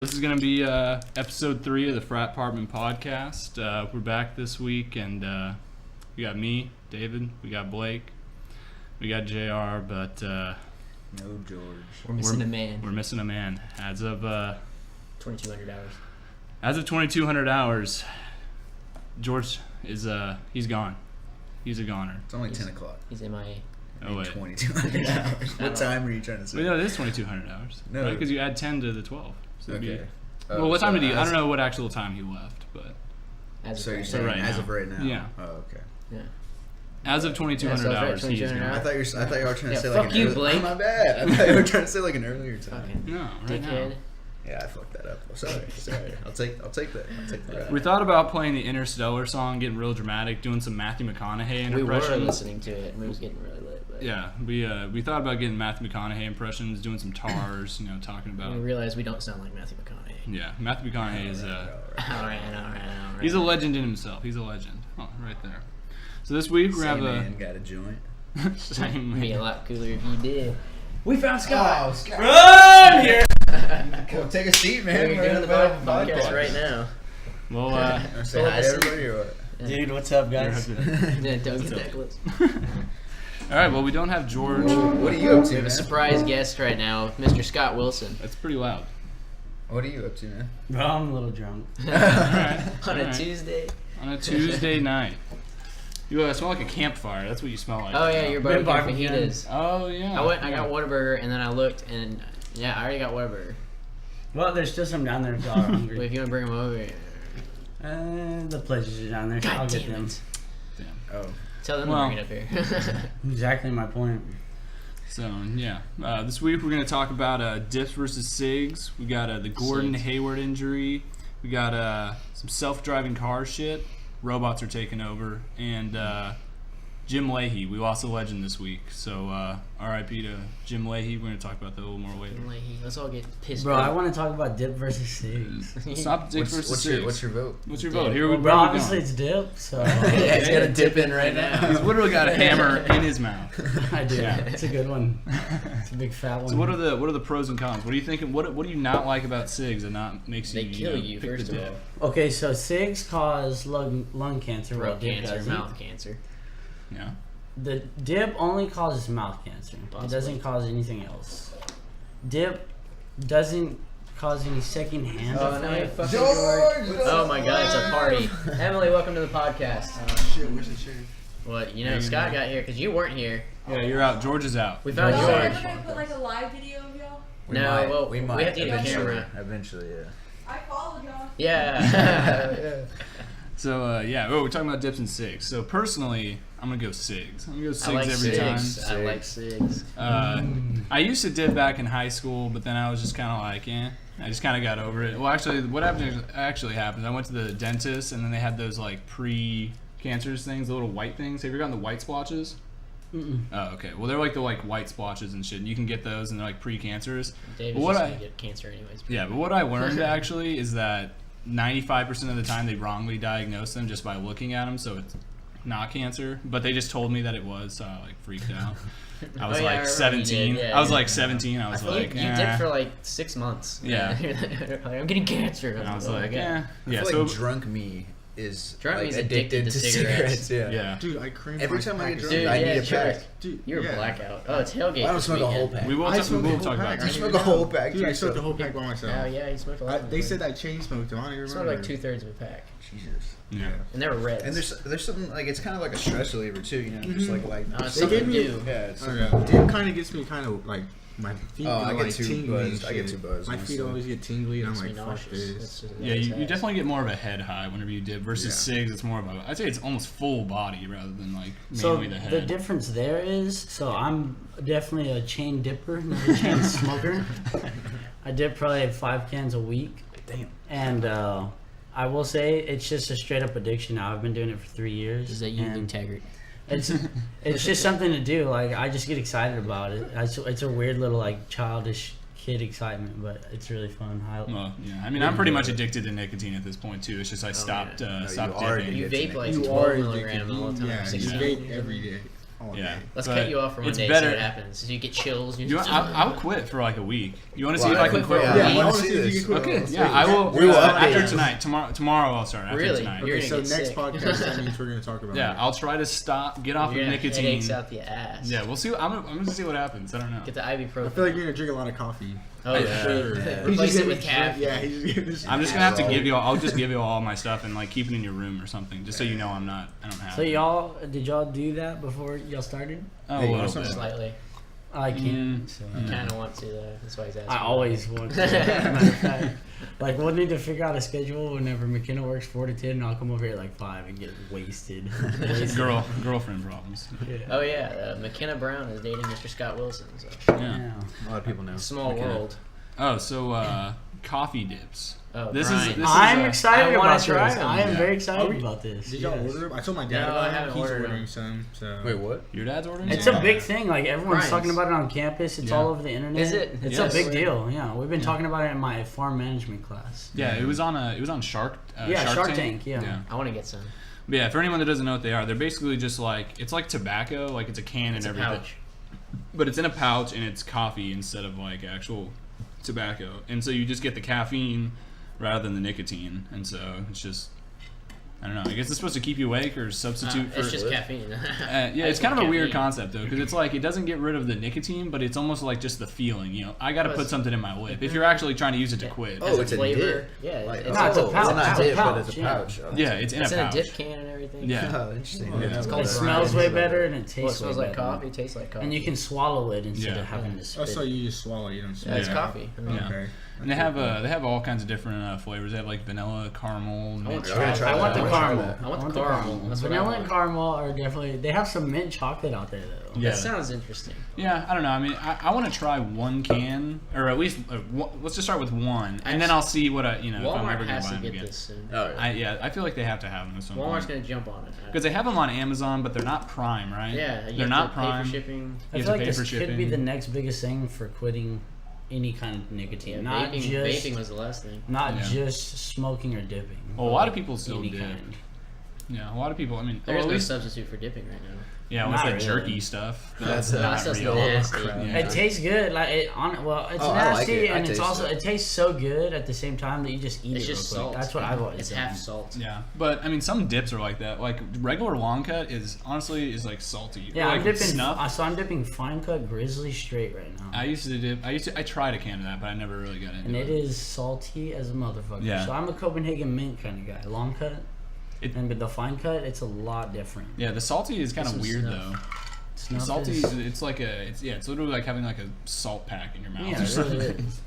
This is going to be episode 3 of the Fratpartment podcast. We're back this week, and we got me, David, we got Blake, we got JR, but no George. We're missing a man. We're missing a man. As of 2,200 hours. As of 2,200 hours, George is he's gone. He's a goner. It's only 10 o'clock. He's MIA. Oh wait, 2,200 hours. What time are you trying to say? Wait, no, it is 2,200 hours. No, because you add 10 to the 12. So okay. Well, what time did he? I don't know what actual time he left, but. So you're saying as of right now? Yeah. Oh, okay. Yeah. As of 2,200 hours, he's gone. I thought you were trying to say fuck like you, an Blake. Oh, my bad. I thought you were trying to say like an earlier time. Okay. No, right Dickhead. now. Yeah, I fucked that up. Sorry. I'll take that. I'll take that. We thought about playing the Interstellar song, getting real dramatic, doing some Matthew McConaughey impressions. We were listening to it, and we was getting really lit. But Yeah, we thought about getting Matthew McConaughey impressions, doing some tars, talking about. we realized we don't sound like Matthew McConaughey. Yeah, Matthew McConaughey is All right. he's a legend in himself. He's a legend. Oh, right there. So this week we're Same gonna man got a joint. Same It'd be man. a lot cooler if you did. We found Scott. Oh, Scott. Run here. Come take a seat, man. We're doing the podcast right now. Well, Say hi to everybody or what? Dude, what's up, guys? Yeah, don't get that close. all right. Well, we don't have George. What are you up to, We have a man? surprise guest right now, Mr. Scott Wilson. That's pretty loud. What are you up to, man? Bro, I'm a little drunk. All right. On all a right. Tuesday. On a Tuesday night. You smell like a campfire. That's what you smell like. Oh yeah, your Been barbecue barbecuing. fajitas. Oh yeah. I got Whataburger, and then I looked, and yeah, I already got Whataburger. Well, there's still some down there if y'all are But hungry. if you want to bring them over, The pledges are down there. God I'll get damn them. it. Oh. Tell them Well- to bring it up here. Exactly my point. So yeah, this week we're gonna talk about Dips versus Cigs. We got the Gordon Cigs. Hayward injury. We got some self-driving car shit. Robots are taking over, and Jim Leahy. We lost a legend this week, so R.I.P. to Jim Leahy. We're gonna talk about that a little more later. Let's all get pissed. Bro, off. I want to talk about dip versus Cigs. Stop Dips versus What's Cigs. your vote? What's your Dip. vote? Here we Well, bro, go. obviously it's dip, so Yeah, he's got a dip in right now. He's literally got a hammer in his mouth. I do. Yeah. It's a good one. It's a big fat one. So what are the pros and cons? What do you think? What do you not like about Cigs that not makes They you kill you, pick first the of dip? all. Okay, so Cigs cause lung cancer. Throat while dip cancer, doesn't. mouth cancer. Yeah. The dip only causes mouth cancer. Possibly. It doesn't cause anything else. Dip doesn't cause any second-hand effect. Oh my God, it's a party. Emily, welcome to the podcast. Shit, where's the chair? What, Scott got here because you weren't here. Yeah, you're out. George is out. We found Oh, Are George. we gonna put like a live video of y'all? We have to get a eventually. camera. Eventually, yeah. I followed y'all. Yeah. So we're talking about dips and Cigs. So personally, I'm gonna go Cigs. I'm gonna go I Cigs like every Cigs. time. I like Cigs. I used to dip back in high school, but then I was just kind of like, I just kind of got over it. Well, actually, what actually happened? I went to the dentist, and then they had those like pre-cancers things, the little white things. Have you ever gotten the white splotches? Mm-mm. Oh, okay. Well, they're like the white splotches and shit. And you can get those, and they're like pre-cancers. David's What just I- gonna get cancer anyways. Yeah, but what I learned actually is that 95% of the time they wrongly diagnose them just by looking at them, so it's not cancer. But they just told me that it was, so I like freaked out. I was Oh, yeah, I like remember you 17. did, yeah, I was yeah. like 17. I was like, you did for like 6 months. Yeah. Like, I'm getting cancer. And I was Oh, like, God. yeah. I Yeah, feel so like drunk me is Drunk like, me's addicted to cigarettes. Yeah. yeah. Dude, I creamed Every my time I get pack. drunk, Dude, I yeah, need a sure. pack. Dude, You're yeah. a blackout. Oh, tailgate. I don't this smoke a whole weekend. pack. We will I talk, smoked we'll a whole talk about pack. it. You smoke a whole pack. Dude, I too, smoked so- the whole pack by myself. Oh yeah, he smoked a lot. They said I chain smoked them. I don't even He smoked remember. like 2/3 of a pack, Jesus. Yeah. and they were reds. And there's something like it's kind of like a stress reliever too, just like it's They something gave to me- do. yeah. It's Oh yeah, dip kind of gets me kind of like my feet. Oh, I are, get like too tingly. buzzed. and I get shit. too buzzed, My feet honestly. always get tingly, and I'm Makes me like, fuck nauseous. this. That's just- Yeah, that's you ass. definitely get more of a head high whenever you dip versus Yeah. Cigs. It's more of a, I'd say it's almost full body rather than like So mainly the head. the difference there is, so I'm definitely a chain dipper, not a chain smoker. I dip probably 5 cans a week. Damn. And I will say it's just a straight up addiction now. I've been doing it for 3 years. Is that you, and Taggart? it's just something to do. Like I just get excited about it. It's a weird little like childish kid excitement, but it's really fun. Well, yeah. I mean, I'm pretty much addicted to nicotine at this point too. It's just I stopped No, stopped you are dipping. You addicted vape to like You 12 are milligrams addicted. all the time. Yeah, you 16. vape every day. all Yeah. day. Let's But cut you off for one it's day. better- See what happens. So you get chills. I'll quit for like a week. You want to see Well, if I quit can for quit? a for a Yeah, week. I I want wanna to see see if this. you can Okay, quit. yeah, I will. We will after update tonight. Tomorrow I'll start. After Really? tonight. You're Okay, gonna so get next sick. podcast that means we're gonna talk about Yeah, it. I'll try to stop, get off You're of gonna have nicotine. headaches out the ass. Yeah, we'll see. I'm gonna see what happens. I don't know. Get the ibuprofen. I feel like you're gonna drink a lot of coffee. Oh Yeah. sure. Yeah. Replace it gonna with caffeine. Yeah, he's just gonna just I'm just gonna have to Roll. give you all. I'll just give you all my stuff and like keep it in your room or something, just so you know I don't have. So it. did y'all do that before y'all started? Oh, a Hey, little awesome. bit. Slightly. I can't. So. I kind of want to though. That's why he's asking. I always want to. Matter of fact, like we'll need to figure out a schedule whenever McKenna works 4 to 10, and I'll come over here at like 5 and get wasted. Girlfriend problems. Yeah. Oh yeah, McKenna Brown is dating Mr. Scott Wilson. So. Yeah. Yeah. A lot of people know. Small McKenna. world. Oh, so coffee dips. Oh, This Brian. is this I'm is excited I wanna about try this. them. I am Yeah. very Are excited we- about this. Did y'all yes. order them? I told my dad No, about I it. haven't He's ordered ordering them. some. So Wait, what? your dad's ordering. It's some? a big thing. Like everyone's Brian's. talking about it on campus. It's Yeah. all over the internet. Is it? It's Yes. a big deal. Yeah, we've been talking about it in my farm management class. Yeah, it was on Shark. Yeah, Shark Tank, yeah. I want to get some. But yeah, for anyone that doesn't know what they are, they're basically just like it's like tobacco, like it's a can It's and a everything. pouch. But it's in a pouch and it's coffee instead of like actual tobacco. And so you just get the caffeine rather than the nicotine. And so it's just I don't know. I guess it's supposed to keep you awake or substitute for It's just caffeine. yeah, it's kind of a weird concept though, because it's like it doesn't get rid of the nicotine, but it's almost like just the feeling. You know, I got to Oh, put it's- something in my lip. If you're actually trying to use it to quit. Oh, it's a flavor. dip. Yeah, Like, it's No, it's a oh, pouch. It's not It's a dip, but pouch, it's a yeah. pouch. Oh, Yeah, it's in It's a in a pouch. dip can and everything. Yeah. Oh, interesting. Yeah. It's It called It a smells Brian. way better and it tastes Well, it smells way like better. coffee. Tastes like coffee. And you can swallow it instead Yeah. of having to Oh, spit so it. you just swallow it, you don't Yeah, spit it's it out. coffee. Yeah. Okay. And they have all kinds of different flavors. They have like vanilla, caramel, I want mint to I'm gonna try. try I want that. the I wanna try caramel. that. I want the caramel. That's what I Vanilla want. and caramel are definitely. They have some mint chocolate out there though. Yeah. That sounds interesting. Yeah, I don't know. I mean, I want to try one can, or at least let's just start with one, and then I'll see what if I'm ever Walmart gonna has buy to them get again. this soon. Oh, yeah. I feel like they have to have them at some Walmart's point gonna jump on it. because they have them on Amazon, but they're not Prime, right? Yeah, you they're have not to Prime. pay for shipping. I You feel have to like pay this for could be shipping. the next biggest thing for quitting any kind of nicotine. Yeah, not just vaping was the last thing. not Yeah. just smoking or dipping. Well, a lot of people still Any dip. kind. Yeah, a lot of people. I mean, There's well, at no least substitute for dipping right now. yeah, Not with the really. jerky stuff. That's No, not that's real. nasty. Yeah. It tastes good. Like it's Oh, I like nasty it. I and it's taste also it. it tastes so good at the same time that you just eat It's it just real quick. salt. That's what I've always It's done. half salt. Yeah, but I mean, some dips are like that. Like regular long cut is honestly like salty. Yeah, Or, I'm like dipping. snuff. So I'm dipping fine cut grizzly straight right now, I used to dip. I tried a can of that, but I never really got into and it. it is salty as a motherfucker. Yeah. So I'm a Copenhagen mint kind of guy. Long cut, It- and with the fine cut, it's a lot different. Yeah, the salty is kind of Some weird snuff. though. Snuff Salty, is- it's like it's literally like having like a salt pack in your mouth. Yeah, or it really something. is.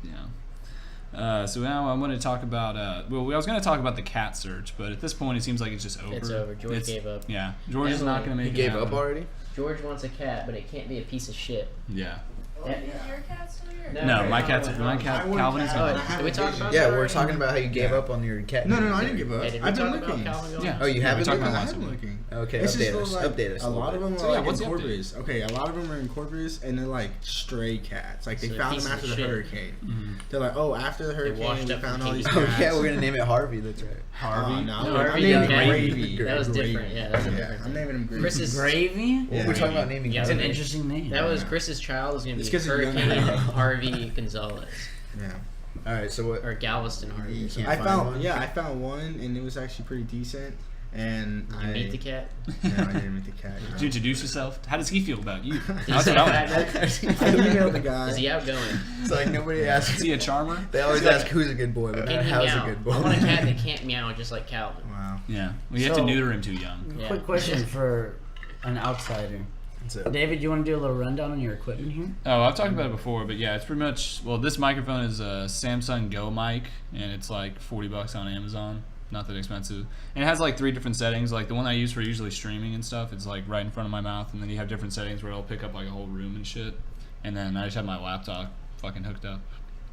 Yeah. So now I want to talk about. Well, I was going to talk about the cat search, but at this point it seems like it's just over. It's over. George gave up. Yeah, George is not going to He make it gave up happen. already? George wants a cat, but it can't be a piece of shit. Yeah. Yeah. Is your cat still here? No, my no, cat I want Calvin is cat. gone. I have Did we a talk baby. about Yeah, that we're already? talking about how you gave Yeah. up on your cat. No, I didn't give up. Hey, did we I've talk been about looking. Calvin going? Yeah. Oh, you Yeah, we haven't talked been about I last have week. been looking. Okay, It's just update us. like, Update us. a lot of them So, are yeah, like what's in the update? Corpus. Okay, a lot of them are in Corpus, and they're like stray cats. Like they So found pieces them after of the shit. hurricane. Mm-hmm. They're like, oh, after the hurricane, washed we up found from all these Kingston. cats. Okay, we're gonna name it Harvey. That's right. Harvey. No, No, I'm Harvey naming got him Gravy. Gravy. That was Gravy. different. Yeah, that was a Yeah, different I'm thing. naming him Gravy. Chris is Gravy. Well, we're talking about naming. Yeah. That's an Harvey. interesting name. That was Yeah. Chris's child is gonna It's be 'cause he's Hurricane younger. Harvey Gonzalez Yeah. All right, so what? or Galveston Harvey. You or something. can't I find found one? yeah, I found one, and it was actually pretty decent. And Did you meet the cat? No, I didn't meet the cat. Did you introduce yourself? How does he feel about you? Did you That's say what I hi want. back? I emailed the guy. Is he outgoing? It's like nobody Is asks. he a charmer? They always ask who's a good boy, but Can not he how's meow? a good boy. I want a cat that can't meow just like Calvin. Wow. Yeah. Well, you have to So- neuter him too young. Yeah. Quick question for an outsider. That's it. David, you want to do a little rundown on your equipment here? Oh, I've talked about it before, but yeah, it's pretty much. Well, this microphone is a Samsung Go mic, and it's like $40 on Amazon. Not that expensive. And it has like 3 different settings. Like the one I use for usually streaming and stuff, it's like right in front of my mouth, and then you have different settings where it'll pick up like a whole room and shit. And then I just have my laptop fucking hooked up.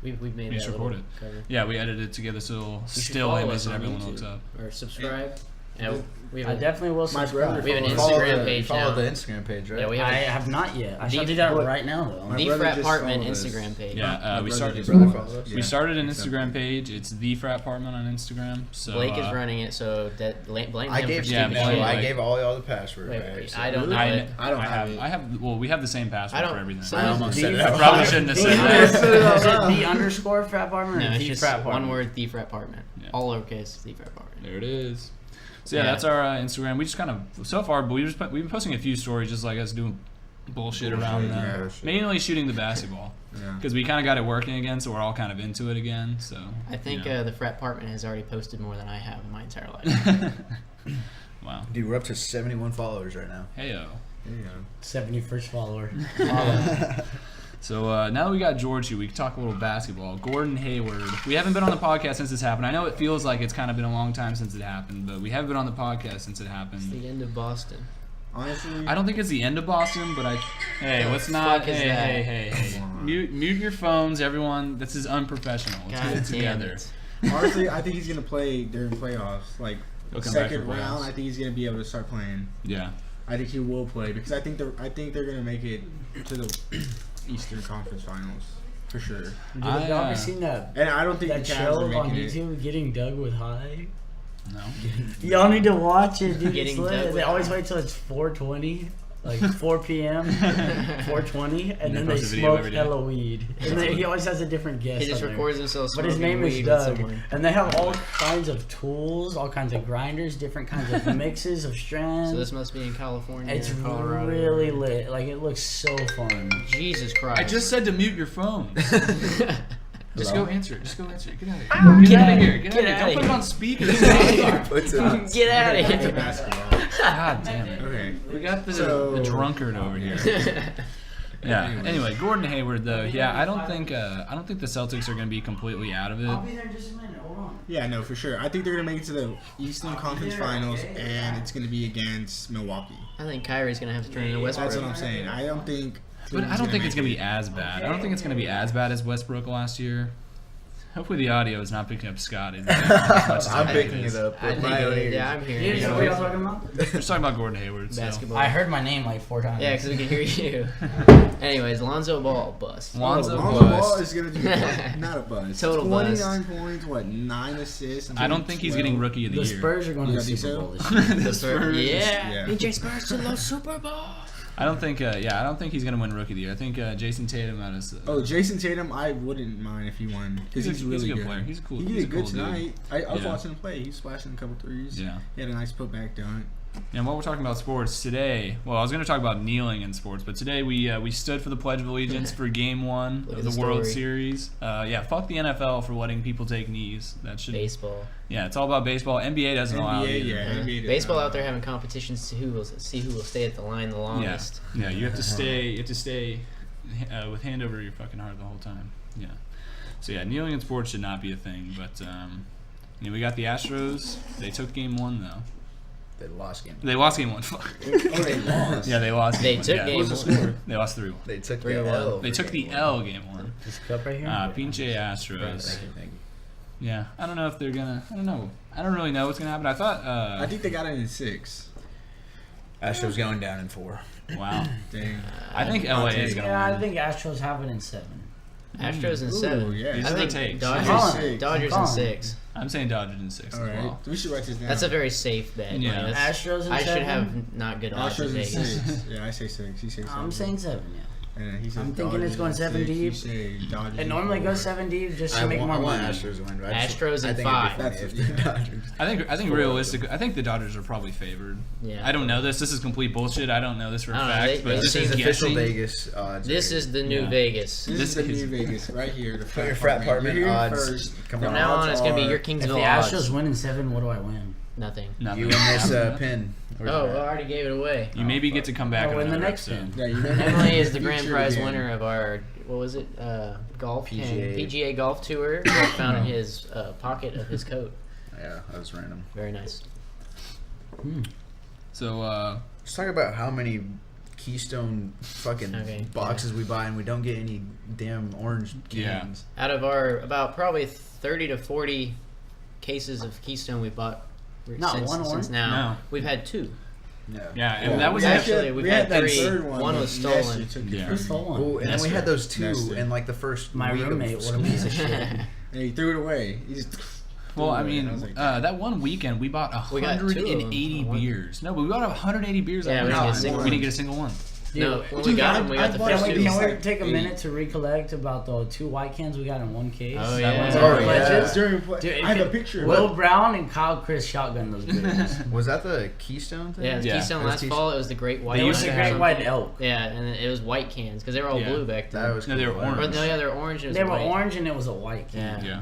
We've made You just that little record it. cover. Yeah, we edited it together so it'll You should still follow image us that on everyone YouTube, looks up. or subscribe Yeah, we I have, definitely will My subscribe. brother we have an Follow Instagram the- page follow now. the Instagram page, right? Yeah, we I have have not yet. I shall The- do that what- right now, though. My the brother just Fratpartment followed us. Instagram page. Yeah, My we brother started. just Brother followed follows us. us? We started an Instagram page. It's the Fratpartment on Instagram. So Blake is running it, so that blame I him gave for yeah, stupid no, shit. like- I gave all y'all the password. Wait, right? wait, So- I don't know I, it. I don't have it. I have. Well, we have the same password I don't- for everything. so- I almost The- said it. I probably shouldn't have said Yeah. that. Is it the underscore Fratpartment or No, it's the just Fratpartment? one word, the Fratpartment. Yeah. All lowercase, the Fratpartment. There it is. So yeah, Yeah. that's our Instagram. We just kind of so far, but we've been posting a few stories just like us doing bullshit around yeah. mainly shooting the basketball Yeah. because we kind of got it working again, so we're all kind of into it again. So I think you know. the Fratpartment has already posted more than I have in my entire life. Wow. Dude, we're up to 71 followers right now. Heyo. There you go. 71st follower. So now that we got George here, we can talk a little basketball. Gordon Hayward. We haven't been on the podcast since this happened. I know it feels like it's kind of been a long time since it happened, but we have been on the podcast since it It's happened. the end of Boston. Honestly, I don't think it's the end of Boston, but hey, The let's not. fuck is Hey, that? hey, hey, hey. Mute your phones, everyone. This is unprofessional. Let's God get it damn together. it. honestly, I think he's gonna play during playoffs. Like He'll come back second for playoffs. round, I think he's gonna be able to start playing. Yeah. I think he will play because I think they're gonna make it to the Eastern Conference Finals for sure. Dude, I, have y'all ever seen that And I don't think that the Cavs show are on making it. YouTube, Getting Dug with High? No. Y'all need to watch it, dude. Getting It's Dug lit. with They always High. wait till it's 4:20, like 4 p.m., 4:20, and then they post a video smoke every day. hella weed. And then he always has a different guest. He just on there. records himself But smoking his name is weed with Doug, someone. and they have all kinds of tools, all kinds of grinders, different kinds of mixes of strands. So this must be in California It's or Colorado. really lit. Like, it looks so fun. Jesus Christ. I just said to mute your phone. Just Hello? go answer it. Just go answer it. Get out of here. Get out of here. Get out of here. Don't outta put it here. on speaker. Puts it on. Get out of Back to here. basketball. God damn it. Okay. We got the So- drunkard over here. Yeah. Anyway, Gordon Hayward though. Yeah, I don't think the Celtics are going to be completely out of it. be there in just a minute. Hold on. Yeah, no, for sure. I think they're gonna make it to the Eastern Conference Finals, and it's gonna be against Milwaukee. I think Kyrie's going to have to turn into Westbrook. That's what I'm saying. I don't think. But I don't think it's going to be as bad. I don't think it's going to be as bad as Westbrook last year. Hopefully the audio is not picking up Scott. As much as I'm I picking is. it up I with think my own ears. yeah, I'm hearing Dude, it. so what y'all talking about? We're just talking about Gordon Hayward. So. Basketball. I heard my name like 4 times. Yeah, because we can hear you. Anyways, Lonzo Ball bust. Lonzo Lonzo bust. Ball is gonna do not a buzz. Total 29 points, what 9 assists. I don't think he's getting Rookie of the The Year. Spurs are going to You the think Super so? Bowl this year. The Spurs. Yeah. Yeah. DJ Spurs to the Super Bowl. I don't think. I don't think he's going to win Rookie of the Year. I think Jason Tatum out of. Oh, Jason Tatum, I wouldn't mind if he won because he's really a good good. player. He's a cool. He he's did a good cool dude. tonight. I was Yeah. watching him play. He was splashing a couple threes. Yeah. He had a nice putback dunk. And while we're talking about sports today, well, I was going to talk about kneeling in sports, but today we stood for the Pledge of Allegiance for Game 1 Look of at the the World story. Series. Yeah, fuck the NFL for letting people take knees. That should. Baseball. Yeah, it's all about baseball. NBA doesn't allow it NBA, either. yeah, NBA. does Baseball not. out there having competitions to who will stay at the line the Yeah, longest. yeah. You have to stay. You have to stay with hand over your fucking heart the whole time. Yeah. So yeah, kneeling in sports should not be a thing. But we got the Astros. They took Game 1 though. They lost game. They lost Game 1. Fuck. Oh, they lost. Yeah, they lost. They Game 1. took Yeah. Game What was the 1. score? They lost 3-1. They took 3-1. the L. They for took the game L Game 1. This cup right here? Pinche Astros. Thank you. Yeah, I don't know if they're gonna. I don't know. I don't really know what's gonna happen. I thought. I think they got it in 6. Astros going down in 4. Wow. Dang. I think LA is gonna Yeah, I win. think Astros have it in 7. Astros in Ooh, 7. yeah. These I are the think takes. I'm Dodgers, calling it. Dodgers I'm in calling it. 6. I'm saying Dodgers in 6 All as right. well. We should write this down. That's a very safe bet. Yeah. Like, that's- Astros in I 7? should have not good odds at Astros in Vegas. 6. Yeah, I say 6. He says 7. I'm saying 7, yeah. And he says I'm thinking it's Dodgers going in 7 6. deep. You say Dodgers It in normally 4. goes 7 deep just to I make want, more I want money. Astros to win. Astros in I think 5. it'd be funny if the Dodgers. I think realistically, I think the Dodgers are probably favored. Yeah. I don't know this. This is complete bullshit. I don't know this for a I don't know, fact. they- but they this seem is Official guessing. Vegas odds. This are- is the new Yeah. Vegas. This is the new Vegas right here. The Put your Fratpartment. Fratpartment You're here odds. first. Come The From on. now on, odds it's going to be your are- If the Kingsville Astros odds. win in 7, what do I win? Nothing. Nothing. You win this pin. Oh, well, I already gave it away. You maybe get to come back Oh, on in the another next episode. Yeah, you Emily is the grand Future prize again. winner of our, what was it, golf PGA. PGA golf tour that found in his pocket of his coat. Yeah, that was random. Very nice. So Let's talk about how many Keystone fucking Okay, boxes we buy and we don't get any damn orange Yeah. cans. Out of our about probably 30 to 40 cases of Keystone we bought Not since, one since orange? now. No. We've had 2. No. Yeah, and Yeah, that was we actually we've we had that 3. third One was but Nestor stolen. took it Yeah. Who first. stole one? Ooh, and then we Nestor. had those 2 Nestor. in like the first My week roommate, of what a piece of school. shit. And he threw it away. He just Well, I threw it away, mean, and was like, that one weekend we bought We got 2 of them 180 for one. beers. No, but we bought 180 beers. Yeah, that we weekend. didn't get a single We didn't one. get a single one. No, Dude, when we got them, we got the bought first Can 2. we, It's can we like take a 80. minute to recollect about the 2 white cans we got in one case? Oh, That yeah. one's Oh, our yeah. pledges. during play. Dude, I have a picture. Will Brown and Kyle Chris shotgun those beers. Was that the Keystone thing? Yeah, it was Yeah. Keystone It was last Keystone. fall. It was the Great White. They It was used the to Great have White Elk. Yeah, and it was white cans because they were all Yeah. blue back then. That was No, they were cool. orange. But no, yeah, they're orange. And it was They were white. orange and it was a white can. Yeah.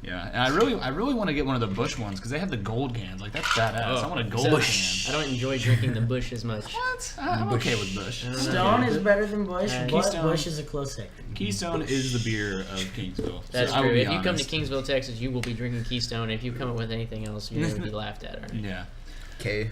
Yeah, and I really want to get one of the Bush ones because they have the gold cans. Like that's badass. I want a gold Bush. I can. don't enjoy drinking the Bush as much. What? I'm okay with Bush. I don't know. Stone is better than Bush, Yeah. but Keystone. Bush is a close second. Keystone is the beer of Kingsville. That's so I would true. be If you come to honest. Kingsville, Texas, you will be drinking Keystone. If you come up with anything else, you're going to be laughed at. Right? Yeah. K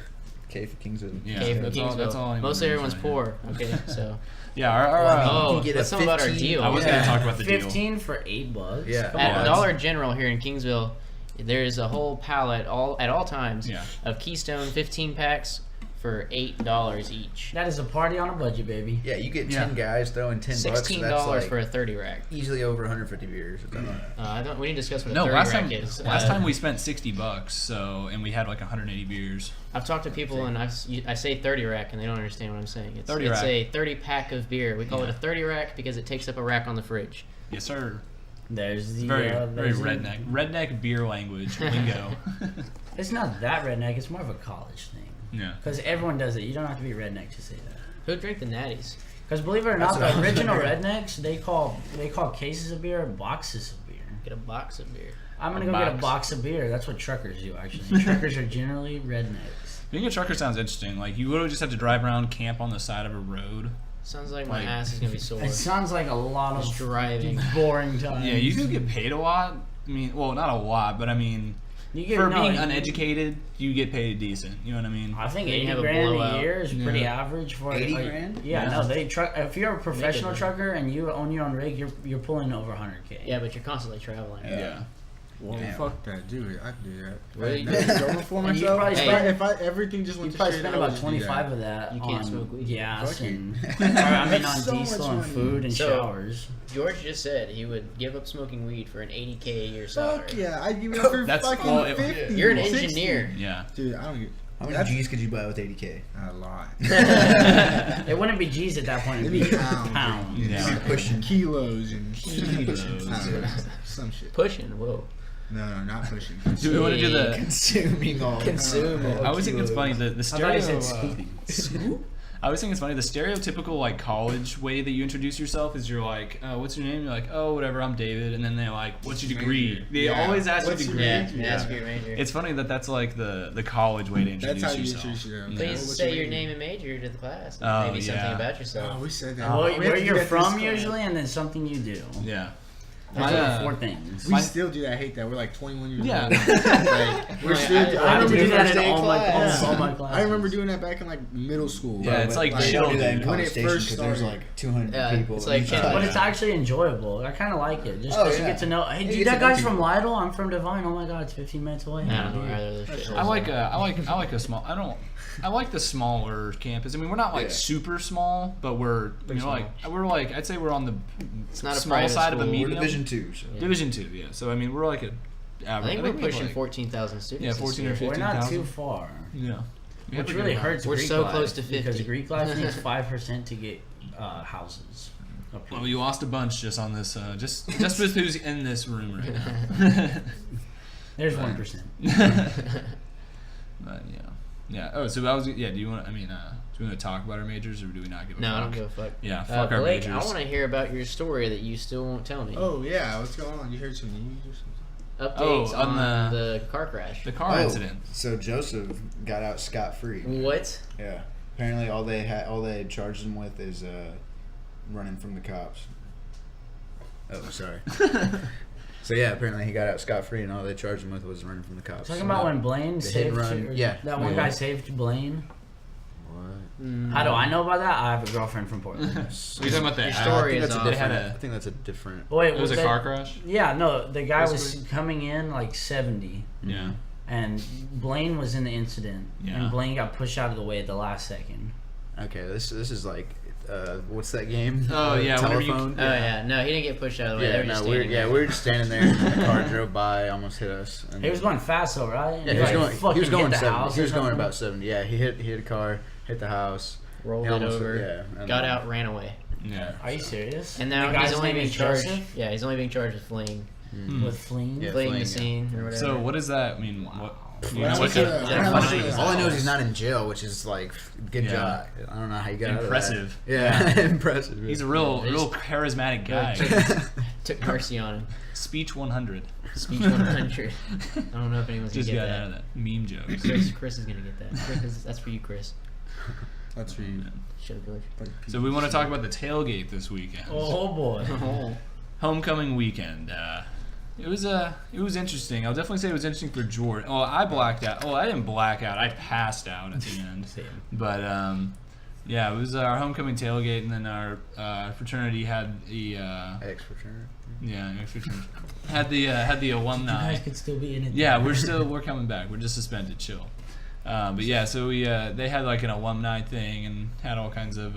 for Kingsville. Yeah. Okay, from that's all. That's Kingsville. all. I Mostly need to everyone's mention poor. Okay, so. Yeah. Our, Well, I mean, Oh, you can get let's a talk about our 15 deal. I was Yeah. gonna talk about the deal. 15 for $8. Yeah. Come At on. Dollar General here in Kingsville, there is a whole pallet at all times Yeah. of Keystone 15 packs for $8 each. That is a party on a budget, baby. Yeah, you get Yeah. 10 guys throwing $10. $16 That's like for a 30 rack. easily over 150 beers. We need to discuss what a No, 30 last rack time. is. Last time we spent $60. So and we had like 180 beers. I've talked to people and I say 30 rack and they don't understand what I'm saying. It's 30 it's rack. a 30 pack of beer. We call it Yeah. a 30 rack because it takes up a rack on the fridge. Yes, sir. There's the Very there's the- redneck beer language lingo. It's not that redneck. It's more of a college thing. Yeah. Because everyone does it. You don't have to be redneck to say that. Who drank the natties? Because believe it or That's not, what I the was original wondering. rednecks they call cases of beer boxes of beer. Get a box of beer. I'm gonna A go get a box. box of beer. That's what truckers do actually. Truckers are generally rednecks. Being a trucker sounds interesting. Like you literally just have to drive around, camp on the side of a road. Sounds like my Like- ass is gonna be sore. It sounds like a lot Just of driving. boring times. Yeah, you do get paid a lot. I mean, well, not a lot, but I mean, You get for no, being you- uneducated, you get paid decent. You know what I mean? I think Then you 80 have a grand blowout. a year is pretty Yeah. average for 80 like, grand? Yeah, Yeah. no, they truck. If you're a professional Make it. trucker and you own your own rig, you're pulling over 100K. Yeah, but you're constantly traveling. Yeah. Well, Damn. fuck that, dude. I'd do that. Really? Go for And you myself. probably If I spend- everything just You went to probably shit, spend I would about just do 25 that. of that You on can't smoke weed. gas Fuck you. and or, I mean on So much diesel and money. food and So- showers. George just said he would give up smoking weed for an $80K a year salary. Fuck yeah, I'd give it up for That's- fucking well, it- 50. You're an 60. engineer. Yeah. Dude, I don't get How many That's- G's could you buy with 80K? a lot. It wouldn't be G's at that point. It'd be It'd be pounds. pounds. Yeah. You're pushing. Kilos and Kilos. I don't know, some shit. Pushing, whoa. No, not pushing. Do we want to do the? Consuming all. Consume it. I always think it's funny the I thought stereo. you said scooping. I always think it's funny the stereotypical like college way that you introduce yourself is you're like, what's your name? You're like, oh, whatever, I'm David, and then they're like, what's your degree? Major. They Yeah. always ask What's your your degree. Yeah, major? ask your major. It's funny that that's like the college way to introduce That's how you yourself. introduce yourself. Yeah. Please What's say your your major? name and major to the class. Oh, Maybe something yeah. about Oh, yourself. we said that. Well, We have where to do you're that this from class. usually, and then something you do. Yeah. Those My, are the 4 things. We My- still do that. I hate that. We're like 21 years Yeah. old. Like, we're Like, still. I I I remember have to do doing that that. in all my class. I remember doing that back in like middle school. Yeah, it's like They chill, don't do that in dude. When College it Station first because there's started. like 200 Yeah, people. it's like each kids- class. But it's actually enjoyable. I kind of like it. Just Oh, because you yeah. get to know, hey, You dude, get that to know guy's people. from Lytle. I'm from Divine. Oh my God, it's 15 minutes away. I don't know either of those shit. I like a small. I like the smaller campus. I mean, we're not like Yeah. super small, but we're I'd say we're on the It's not a small private side of a school. We're medium. Division 2. So. Yeah. Division 2, yeah. So I mean, we're like a I average. think we're we have, pushing like, 14,000 students. Yeah, this 14 or year. 15. We're not 15,000. too far. Yeah. We have Which a really good hurts We're Greek so life, close to because 50. Greek life needs 5% to get houses. approved. Well, you lost a bunch just on this. Just with who's in this room right now. There's 1%. But yeah. Oh, so I was. Yeah. Do you want? I mean, do we want to talk about our majors or do we not give a No, fuck? I don't give a fuck. Yeah. Fuck our Blake, majors. I want to hear about your story that you still won't tell me. Oh yeah, what's going on? You heard some news or something? Updates Oh, on on the car crash. the car incident. So Joseph got out scot-free. What? Yeah. Apparently, all they had charged him with is running from the cops. Oh, sorry. So yeah, apparently he got out scot-free, and all they charged him with was running from the cops. Talking about when Blaine The hit and saved run, or yeah. that one Yeah. guy saved Blaine. What? How do I know about that? I have a girlfriend from Portland. Are you talking about Your that? story I think is that's a off. They had different. a- I think that's a different. Wait, It was a that- car crash. Yeah, no, the guy was Basically. coming in like 70, Yeah. and Blaine was in the incident, Yeah. and Blaine got pushed out of the way at the last second. Okay, this is like, what's that game? Oh, yeah, whenever you- telephone. Oh yeah, no, he didn't get pushed out of the way. They Yeah, were just no, we standing there. were just standing there. And the car drove by, almost hit us. And He was going fast though, right? Yeah, he was going. fucking He was going hit the 70. house He or was going something. about 70. Yeah, he hit a car, hit the house. rolled He it almost- over, yeah, and got then- out, ran away. Yeah. Are you serious? And The now guy's he's only name being is charged. Joseph? Yeah, he's only being charged with fleeing, With fleeing. Yeah. fleeing the fleeing, scene or whatever. So what does that mean? What? You Well, know, that's what what the- the- I don't know. Yeah. All I know is he's not in jail, which is like good Yeah. job. I don't know how you got Impressive. Out of that. Yeah, impressive. He's a real charismatic guy. Took mercy on him. Speech 100. Speech 100. I don't know if anyone's Just gonna got get out of that. Meme jokes. Chris is gonna get that. That's for you, Chris. That's for you. Should have really. So we want to talk about the tailgate this weekend. Oh boy. Oh. Homecoming weekend. It was interesting. I'll definitely say it was interesting for Jordan. Oh, I blacked out. Oh, I didn't black out. I passed out at the end. But yeah, it was our homecoming tailgate, and then our fraternity had the Ex-fraternity. had the You alumni. guys could still be in it. Yeah, we're coming back. We're just suspended. Chill. But yeah, so we they had like an alumni thing and had all kinds of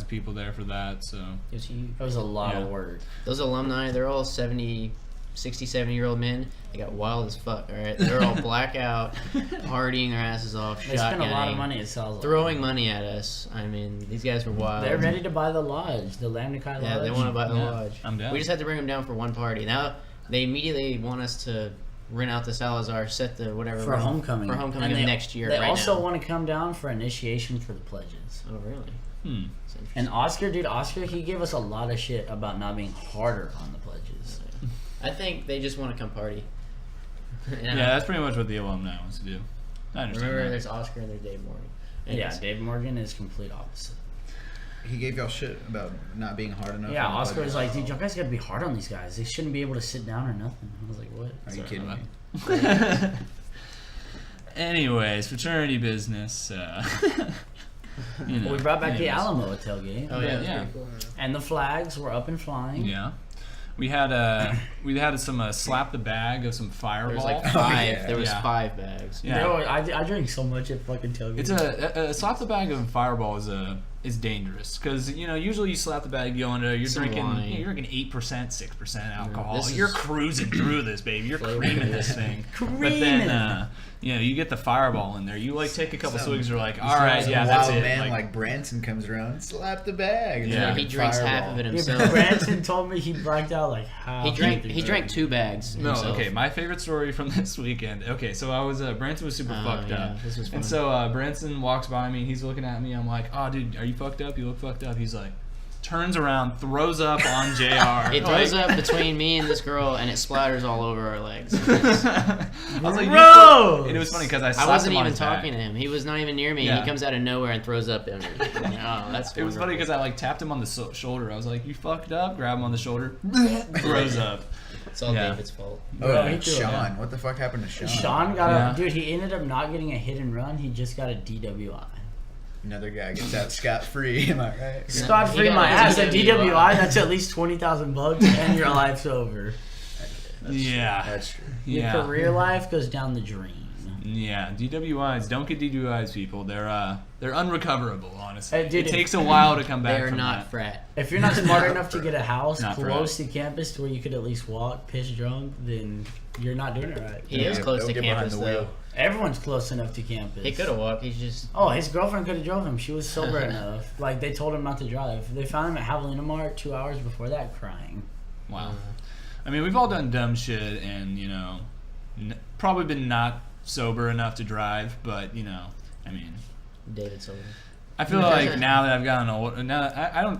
people there for that. So It was huge. That was a lot Yeah. of work. Those alumni, they're all 70-year-old men. They got wild as fuck, alright? They're all blackout, partying their asses off, They spent a lot of shotgunning, money at Sal's. throwing money at us. I mean, these guys were wild. They're ready to buy the lodge, the Lambda Chi Lodge. Yeah, they want to buy the Yeah, lodge. I'm down. We just had to bring them down for one party. Now, they immediately want us to rent out the Salazar, set the whatever. for homecoming. For homecoming And of they- next year, They right also now. want to come down for initiation for the pledges. Oh, really? hmm. That's interesting. And Oscar, he gave us a lot of shit about not being harder on the pledges. I think they just want to come party. Yeah, that's pretty much what the alumni wants to do. I understand. Remember, that. there's Oscar and there's Dave Morgan. Yeah, Anyways, Dave Morgan is complete opposite. He gave y'all shit about not being hard enough. Yeah, on the Oscar budget. was like, dude, y'all guys gotta be hard on these guys. They shouldn't be able to sit down or nothing. I was like, what? Are you Sorry kidding about me? Anyways, fraternity business. You know, Well, we brought back the anyways. Alamo at tailgate. Oh, yeah. Yeah. Pretty cool. And the flags were up and flying. Yeah. We had some slap the bag of some Fireball. There was like Oh, five. yeah. There was Yeah. 5 bags. Yeah. There were- I drank so much at fucking tailgate. It's a slap the bag of Fireball is dangerous because usually you slap the bag going to you're Some drinking wine. you're drinking 8% 6% alcohol. This You're is- cruising through this, baby. You're Flavor. creaming this thing. But Creaming. then you get the Fireball in there. You like take a couple Some- swigs. You're like, all right, Some yeah, that's wild it. man like Branson comes around, slap the bag. and Yeah. drinking He drinks half Fireball. of it Yeah, himself. but Branson told me he blacked out like half. He drank 2 bags. No, himself. okay. My favorite story from this weekend. Okay, so I was Branson was super Oh, fucked yeah, up, this was and fun. so Branson walks by me. He's looking at me. I'm like, oh, dude, are you fucked up? You look fucked up. He's like, turns around, throws up on Jr. It throws up between me and this girl, and it splatters all over our legs. I was like, Gross! and it was funny because I I slapped wasn't him on even his back. talking to him. He was not even near me. Yeah. And he comes out of nowhere and throws up. And oh, that's It was funny because I like tapped him on the shoulder. I was like, "You fucked up." Grab him on the shoulder, throws up. It's all Yeah. David's fault. Oh, Bro, yeah, he threw it. Sean. What the fuck happened to Sean? Sean got Yeah. a dude. He ended up not getting a hit and run. He just got a DWI. Another guy gets out scot free. Am I right? Scot He free got my a ass. A DWI. DWI. That's at least $20,000 and your life's over. Yeah, That's true. Your yeah, career life goes down the drain. yeah. DWIs, don't get DWIs, people. They're unrecoverable. Honestly, Hey, dude, it takes a while to come back. They are from not that. frat. If you're not smart enough to get a house Not close to campus to where you could at least walk, piss drunk, then you're not doing it right. He is Yeah, close don't to get behind campus, the though. wheel. Everyone's close enough to campus. He could have walked. He's just. Oh, his girlfriend could have drove him. She was sober enough. Like, they told him not to drive. They found him at Javelina Mart 2 hours before that crying. Wow. I mean, we've all done dumb shit, and probably been not sober enough to drive. But I mean, David Silver. I feel like now that I've gotten old, now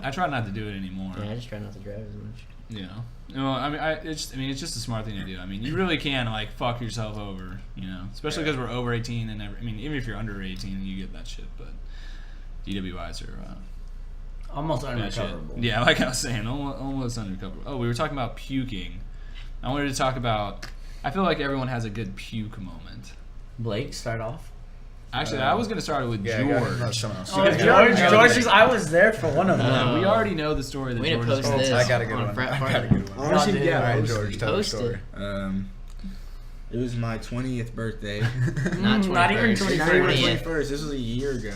I try not to do it anymore. Yeah, I just try not to drive as much. Well, I mean, it's just a smart thing to do. I mean, you really can like fuck yourself over, especially because we're over 18 and even if you're under 18, you get that shit. But DWIs are Almost bad shit. unrecoverable. Yeah, like I was saying, almost unrecoverable. Oh, we were talking about puking. I wanted to talk about. I feel like everyone has a good puke moment. Blake, start off. Actually, I was gonna start with Yeah, I got George. someone else. Oh, Yeah, George, I was there for one of them. We already know the story that Way to George post is this I got a good on one. Frat I got a good one. Honestly, dude. yeah, All right, post George, it. tell the Post story. it. It was my 20th birthday. Not 21st. Not even Not even 20th. 21st. This was a year ago.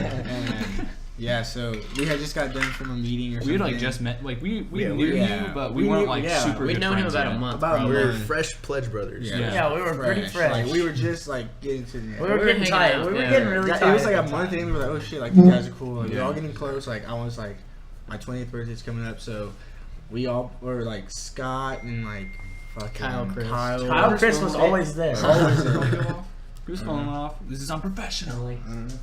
And yeah, so we had just got done from a meeting or something. We had like just met, like we Yeah, knew yeah. you, but we We weren't knew- like yeah. super. We'd good known him friends about a yet. month. About a probably. We were month. fresh pledge brothers. Yeah. Yeah, we were pretty fresh. Like, we were just like getting to the We were were getting hanging tight. out, We were yeah. getting really Yeah, tight. it was like at a the month time. in. We were like, oh shit, like these guys are cool. Like, Yeah. we're all getting close. Like I was like, my 20th birthday's coming up, so we all were like Scott and like fucking Kyle Chris. Kyle Chris was always there. Always there. Who's falling off? This is unprofessional. I don't know.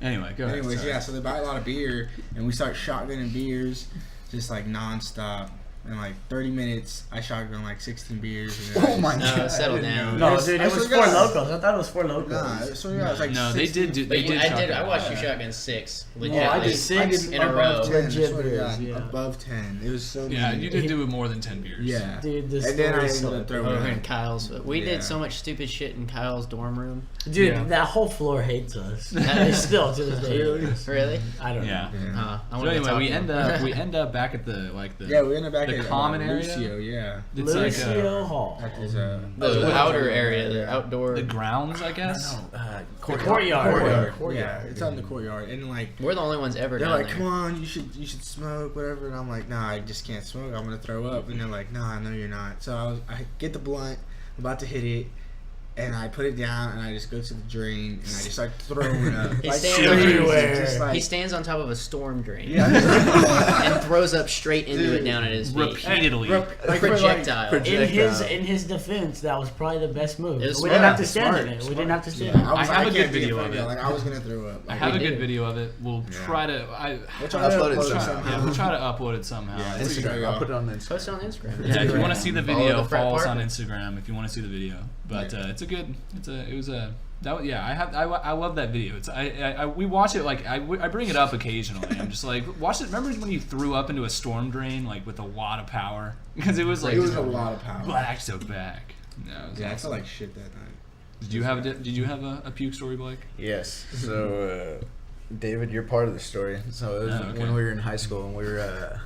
Anyway, go ahead. Anyways, sorry. yeah, so they buy a lot of beer, and we start shotgunning beers, just like nonstop. In like 30 minutes, I shotgun like 16 beers. And then Oh my No, god. settle I didn't down. know. No, Yes, dude, I it was swear 4 to God. locals. I thought it was 4 locals. Nah, so yeah, it was like No, they 16 did. But They did. I shotgun. watched you shotgun 6. Legit. I did like, 6 in a above row. 10, I Legit swear to beers, God, yeah. above 10. It was so Yeah, many. you did do it more than 10 beers. Yeah. Dude, this And then I story ended up so- throwing Over in up. Kyle's. We Yeah. did so much stupid shit in Kyle's dorm room. Dude, Yeah. that whole floor hates us. They still to this day. Really? Really? I don't Yeah. know. Yeah. I So wanna anyway, talk we to end him. up back at the Yeah, we ended up back the at common area? Lucio, yeah. It's like Lucio Hall. At his, the outer area, the outdoor. the grounds, I guess. Courtyard. Yeah, it's out in the courtyard, and like We're the only ones ever they're down like, there. "Come on, you should smoke, whatever." And I'm like, "Nah, I just can't smoke. I'm gonna throw up." And they're like, "Nah, no, you're not." So I get the blunt, I'm about to hit it, and I put it down, and I just go to the drain, and I just start throwing up. He Like, stands everywhere. on- Just like, He stands on top of a storm drain yeah, and throws up straight into it down at his feet. Repeatedly. like Projectile. In his defense, that was probably the best move. It was We smart. didn't have to Yeah, stand smart, in it. We smart. didn't have to stand Yeah, in it. I have a can't good be video of afraid it. Like I was gonna throw up. I Like, have a we good did. video of it. We'll Yeah. try to. we'll try to Upload it upload somehow. somehow. Yeah, we'll try to upload it somehow. Yeah, It's- Instagram. I'll put it on the Instagram. Post it on Instagram. Yeah, if you want to see the Follow video, the follow us on Fratpartment. Instagram if you want to see the video. But Yeah. it's a good. It was a. That yeah, I love that video. It's we watch it like I bring it up occasionally. I'm just like watch it. Remember when you threw up into a storm drain like with a lot of power because it was like It was just a lot of power. back to back. No, it was Yeah, I awesome. felt like shit that night. Did you have a puke story, Blake? Yes. So, David, you're part of the story. So it was Oh, okay. when we were in high school and we were.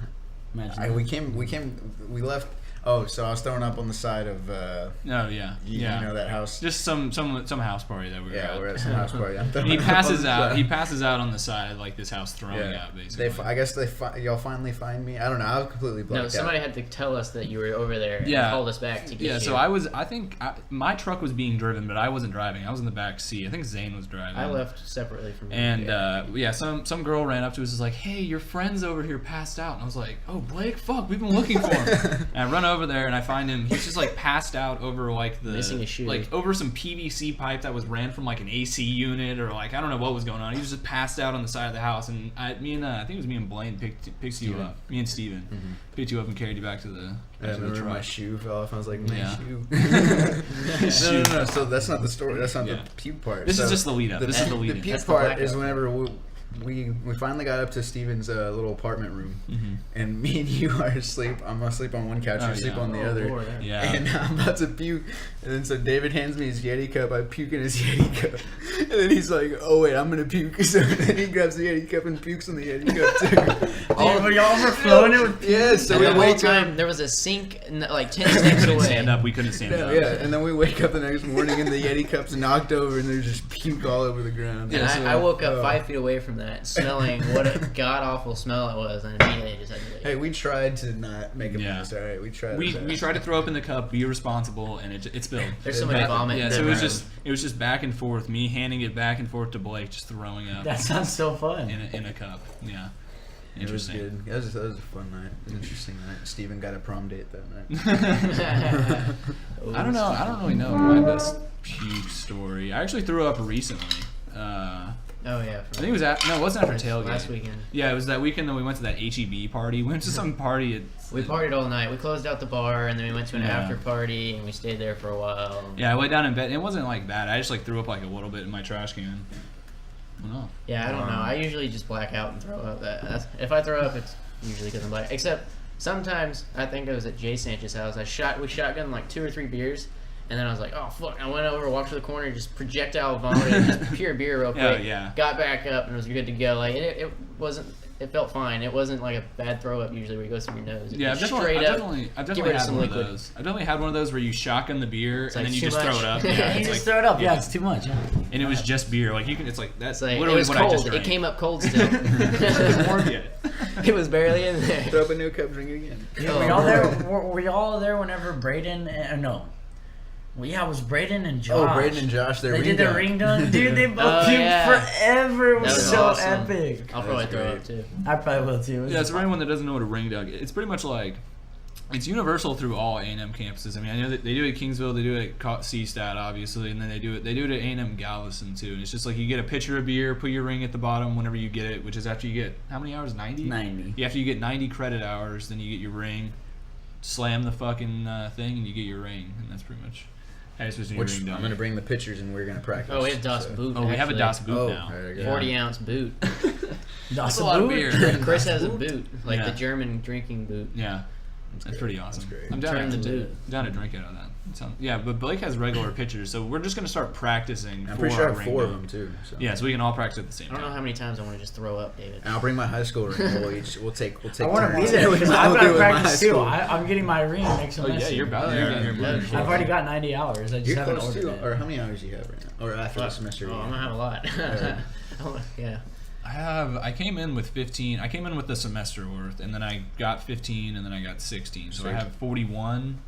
Imagine We left. Oh, so I was throwing up on the side of. Oh yeah, You know that house. Just some house party that we were Yeah, at. we're at some house party. I'm And throwing he up passes on the out. side. He passes out on the side of like this house, throwing Yeah. out basically. I guess y'all finally find me. I don't know. I was completely blacked No, somebody out. had to tell us that you were over there and Yeah. called us back to get Yeah, you. so I think my truck was being driven, but I wasn't driving. I was in the back seat. I think Zane was driving. I left separately from you. And some girl ran up to us and was like, "Hey, your friend's over here passed out." And I was like, "Oh, Blake, fuck, we've been looking for him." And I run over there and I find him. He's just like passed out over like the Missing a shoe. like over some PVC pipe that was ran from like an AC unit or like I don't know what was going on. He was just passed out on the side of the house. And I think it was me and Blaine picked you up. Me and Steven picked you up and carried you back to the. I Back to the remember truck. my shoe fell off. I was like, my Yeah. shoe. Shoe. No. So that's not the story. That's not Yeah. the puke part. This is So just the lead up. This is the lead The in. puke That's the part blackout. is whenever we finally got up to Steven's little apartment room, Mhm. and me and you are asleep. I'm asleep on one couch. Oh, You're asleep yeah. on the other. Lord. Yeah. And I'm about to puke, and then so David hands me his Yeti cup. I puke in his Yeti cup, and then he's like, "Oh wait, I'm gonna puke." So then he grabs the Yeti cup and pukes in the Yeti cup too. Oh, y'all overflowing it with Yeah, so and we the whole wake time up. there was a sink like 10 We steps couldn't away. stand up. We couldn't stand No, up. yeah, and then we wake up the next morning and the Yeti cup's knocked over and there's just puke all over the ground. And Yeah, so- I woke up Oh. 5 feet away from that, smelling what a god awful smell it was, and immediately just had to leave. Hey, we tried to not make a Yeah. mess. All right, we tried. We tried to throw up in the cup, be responsible, and it spilled. There's so much vomit. Yeah, in so that it was room. just back and forth. Me handing it back and forth to Blake, just throwing up That sounds so fun. in a cup. Yeah, It was interesting. good. That was a fun night. An interesting night. Steven got a prom date that night. I don't know. I don't really know my best puke story. I actually threw up recently. Oh yeah. I think it was it wasn't after tailgate. last weekend. Yeah, it was that weekend that we went to that HEB party. We went to some party at. We partied all night. We closed out the bar, and then we went to an Yeah. after party, and we stayed there for a while. Yeah, I laid down in bed. It wasn't like bad. I just like threw up like a little bit in my trash can. I don't know. Yeah, I don't know. I usually just black out and throw up. If I throw up, it's usually because I'm black. Except sometimes I think it was at Jay Sanchez's house. We shotgunned like 2 or 3 beers, and then I was like, oh fuck! I went over, walked to the corner, just projectile vomited, just pure beer real quick. Yeah. Got back up and was good to go. Like it wasn't. it felt fine. It wasn't like a bad throw up usually where it goes through your nose. It Yeah, I've just definitely straight up. had rid of one some of liquid. those. I've definitely had one of those where you shotgun the beer and like then you too just throw much. it up. Yeah, Yeah, You it's just like, throw it up. Yeah, it's too much. Yeah. and it was just beer. Like you can, it's like that's It's like, it literally was what I just cold. It drank. came up cold still. It's warm yet. It was barely in there. Throw up a new cup, drink it again. Yeah, were y'all there? Were y'all there whenever Braden? No. Well, yeah, it was Braden and Josh. Oh, Braden and Josh, They did the ring dunk. Dude, they both Oh, puked yeah. forever. It was That was so awesome. epic. I'll probably That's throw great. up too. I probably will too. Yeah, so for anyone that doesn't know what a ring dunk is, it's pretty much like it's universal through all A&M campuses. I mean, I know that they do it at Kingsville, they do it at CSTAT, obviously, and then they do it at A&M Galveston too. And it's just like you get a pitcher of beer, put your ring at the bottom whenever you get it, which is after you get how many hours? 90. 90. Yeah, after you get 90 credit hours, then you get your ring. Slam the fucking thing, and you get your ring, and that's pretty much how you're supposed to do your Which ring I'm dunk. gonna bring the pictures and we're gonna practice. Oh, we have Das so. Boot. Oh, we have a actually. Das Boot Oh, now. there you go. 40 ounce boot. That's a lot of beer. Chris has a boot, like Yeah. the German drinking boot. Yeah, that's great. pretty awesome. That's great. I'm down Turn to the boot. down to drink out of that. Yeah, but Blake has regular pitchers, so we're just gonna start practicing. I'm for pretty sure I our have ring 4 of dunk. them too. So. Yeah, so we can all practice at the same I don't know time. how many times I want to just throw up, David. And I'll bring my high school ring. We'll take. I want to be turns. there because I'll I've got do it to with my practice high too. school. I'm getting my ring next Oh semester. yeah, you're about to Yeah, get your yeah. blue. I've already got 90 hours. I just You're haven't close ordered to, it. or how many hours do you have right now? Or after the semester? Oh, I'm gonna have a lot. Yeah. I came in with 15. I came in with the semester worth, and then I got 15, and then I got 16. So I have 41.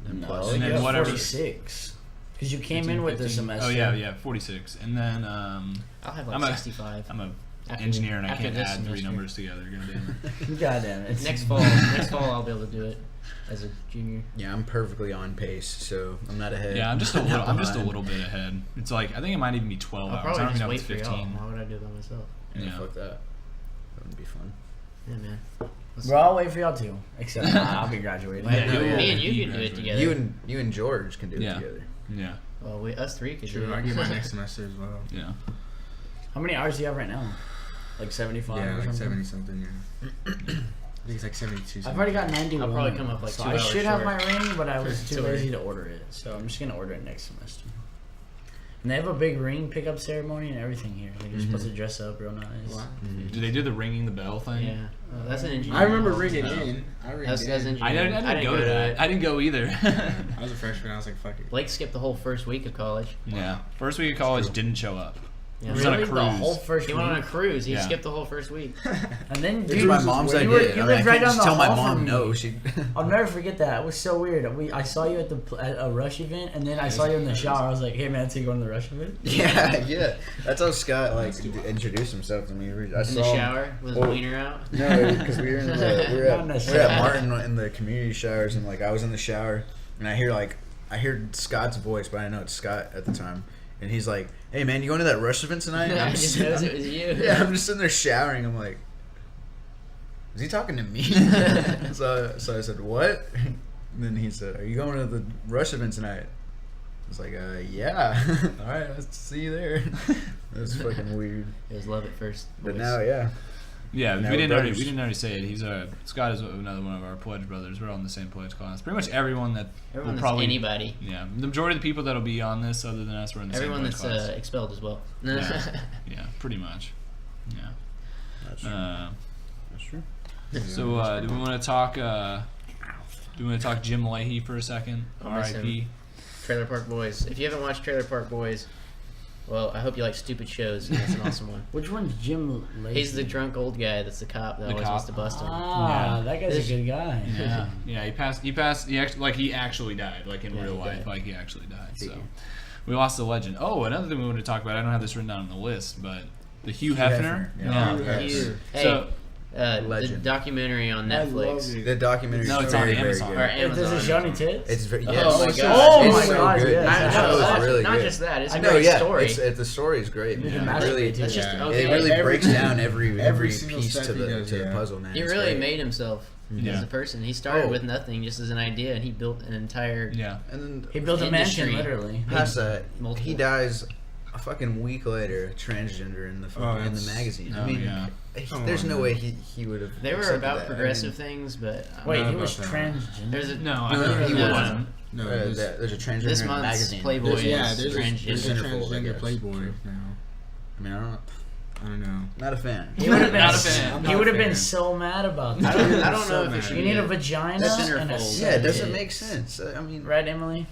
And No, plus, And you then got whatever- 46. Because you came 15, in with the 15. semester. Oh yeah, 46. And then I'll have like I'm a- 65. I'm a After- engineer, and I after can't this add 3 semester. numbers together. Goddamn it. God damn it. Next fall, I'll be able to do it as a junior. yeah, I'm perfectly on pace, so I'm not ahead. Yeah, I'm just a little. I'm just a behind. little bit ahead. It's like I think it might even be 12 I'll hours. I probably don't just even know wait if for it's y'all. 15. Why would I do it by myself? Yeah, Yeah. fuck that. That wouldn't be fun. Yeah, man. Bro, I'll wait for y'all too. Except I'll be graduating. Yeah, no, yeah. me and you You can do it graduate. together. You and George can do Yeah. it together. Yeah, Well, us 3 could Sure, do I it. get my next semester as well. yeah. How many hours do you have right now? Like 75 Yeah, or like something? 70 something. Yeah. I think it's like 72. I've already got 91. I'll probably come up like so 2 I hours should have short. my ring, but I was too Sorry. lazy to order it. So I'm just going to order it next semester. And they have a big ring pickup ceremony and everything here. Like you're supposed to dress up real nice. Wow. Do they do the ringing the bell thing? Yeah. That's an engineer. I remember ringing No. in. I ringed That's in. engineering. I didn't go to that. I didn't go either. I was a freshman. I was like, fuck it. Blake skipped the whole first week of college. Yeah. First week of college didn't show up. Yeah. He was on a Really? The cruise. whole first He went on a week? cruise. He Yeah. skipped the whole first week. And then, It's dude, my mom's you idea. were- you I mean, lived I right can't down just the tell my hall mom from me. no. She. I'll never forget that. It was so weird. I saw you at a Rush event, and then I saw you in the shower. I was like, "Hey man, so you going to the Rush event?" yeah. That's how Scott introduced himself to me. I In saw the him- shower with his Well, wiener out. No, because we were in the we were Not at necessarily. Martin in the community showers, and like I was in the shower, and I hear Scott's voice, but I know it's Scott at the time, and he's like, "Hey man, you going to that Rush event tonight?" And I I'm just knows it was you. yeah, I'm just sitting there showering. I'm like, "Is he talking to me?" so I said, "What?" And then he said, "Are you going to the Rush event tonight?" I was like, "Yeah." All right, let's see you there. It was fucking weird, It was love at first. but voice. now, yeah. Yeah, Now we we're didn't brothers. already say it. He's Scott is another one of our pledge brothers. We're all in the same pledge class. Pretty much everyone that Everyone will that's probably anybody. Yeah, the majority of the people that'll be on this, other than us, we're in the Everyone same that's pledge class. expelled as well. Yeah. Yeah, pretty much. Yeah. That's true. That's true. So do we want to talk? Jim Leahy for a second? I'll miss R.I.P. Trailer Park Boys. If you haven't watched Trailer Park Boys, well, I hope you like stupid shows. That's an awesome one. Which one's Jim Lacey? He's the drunk old guy that's the cop that The always cop. wants to bust him. Ah, Yeah. that guy's This- a good guy. Yeah, yeah. He passed. He actually died, like in Yeah, real he life, died. like he actually died. So Yeah. we lost a legend. Oh, another thing we wanted to talk about. I don't have this written down on the list, but the Hugh Hefner, Hefner. yeah. Yeah. Hugh. Hey, So the Legend. documentary on I love Netflix. it. The documentary No, is it's on very, very Amazon. good. Or Does it Amazon. show any tits? It's very Oh yes. my It's God. so- Oh it's my so God, good. yes. I The know, show is not, really not good. just that. It's a I know, great yeah. story. The story is great. You Man. can It masturbate really, too. That's just Yeah. okay. it really Every- breaks down every every single piece step to he the does, to the yeah. puzzle. Man, He It's really great. made himself Yeah. as a person. He started Oh. with nothing, just as an idea, and he built an entire. Yeah. And then He built a mansion, Industry. literally. past that, multiple. he dies a fucking week later, transgender in the fucking, in the that's- magazine. Oh, I mean, yeah. there's Come no on, way man. he would have. They were accepted about that. progressive things, but Wait, know he about was that. transgender. there's a No, No, I he no, wasn't. No, There's a transgender This in the month's magazine. Playboy there's, is yeah, there's a transgender. transgender Centerfold, I guess. Playboy now. I mean, I don't know. I don't know. Not a fan. He would have been. Not a fan. He Not would a have been fan. so mad about I that. don't know So if it mad. should You be need a a- vagina That's and a centerfold. Yeah, it doesn't set. make sense. I mean, Right, Emily?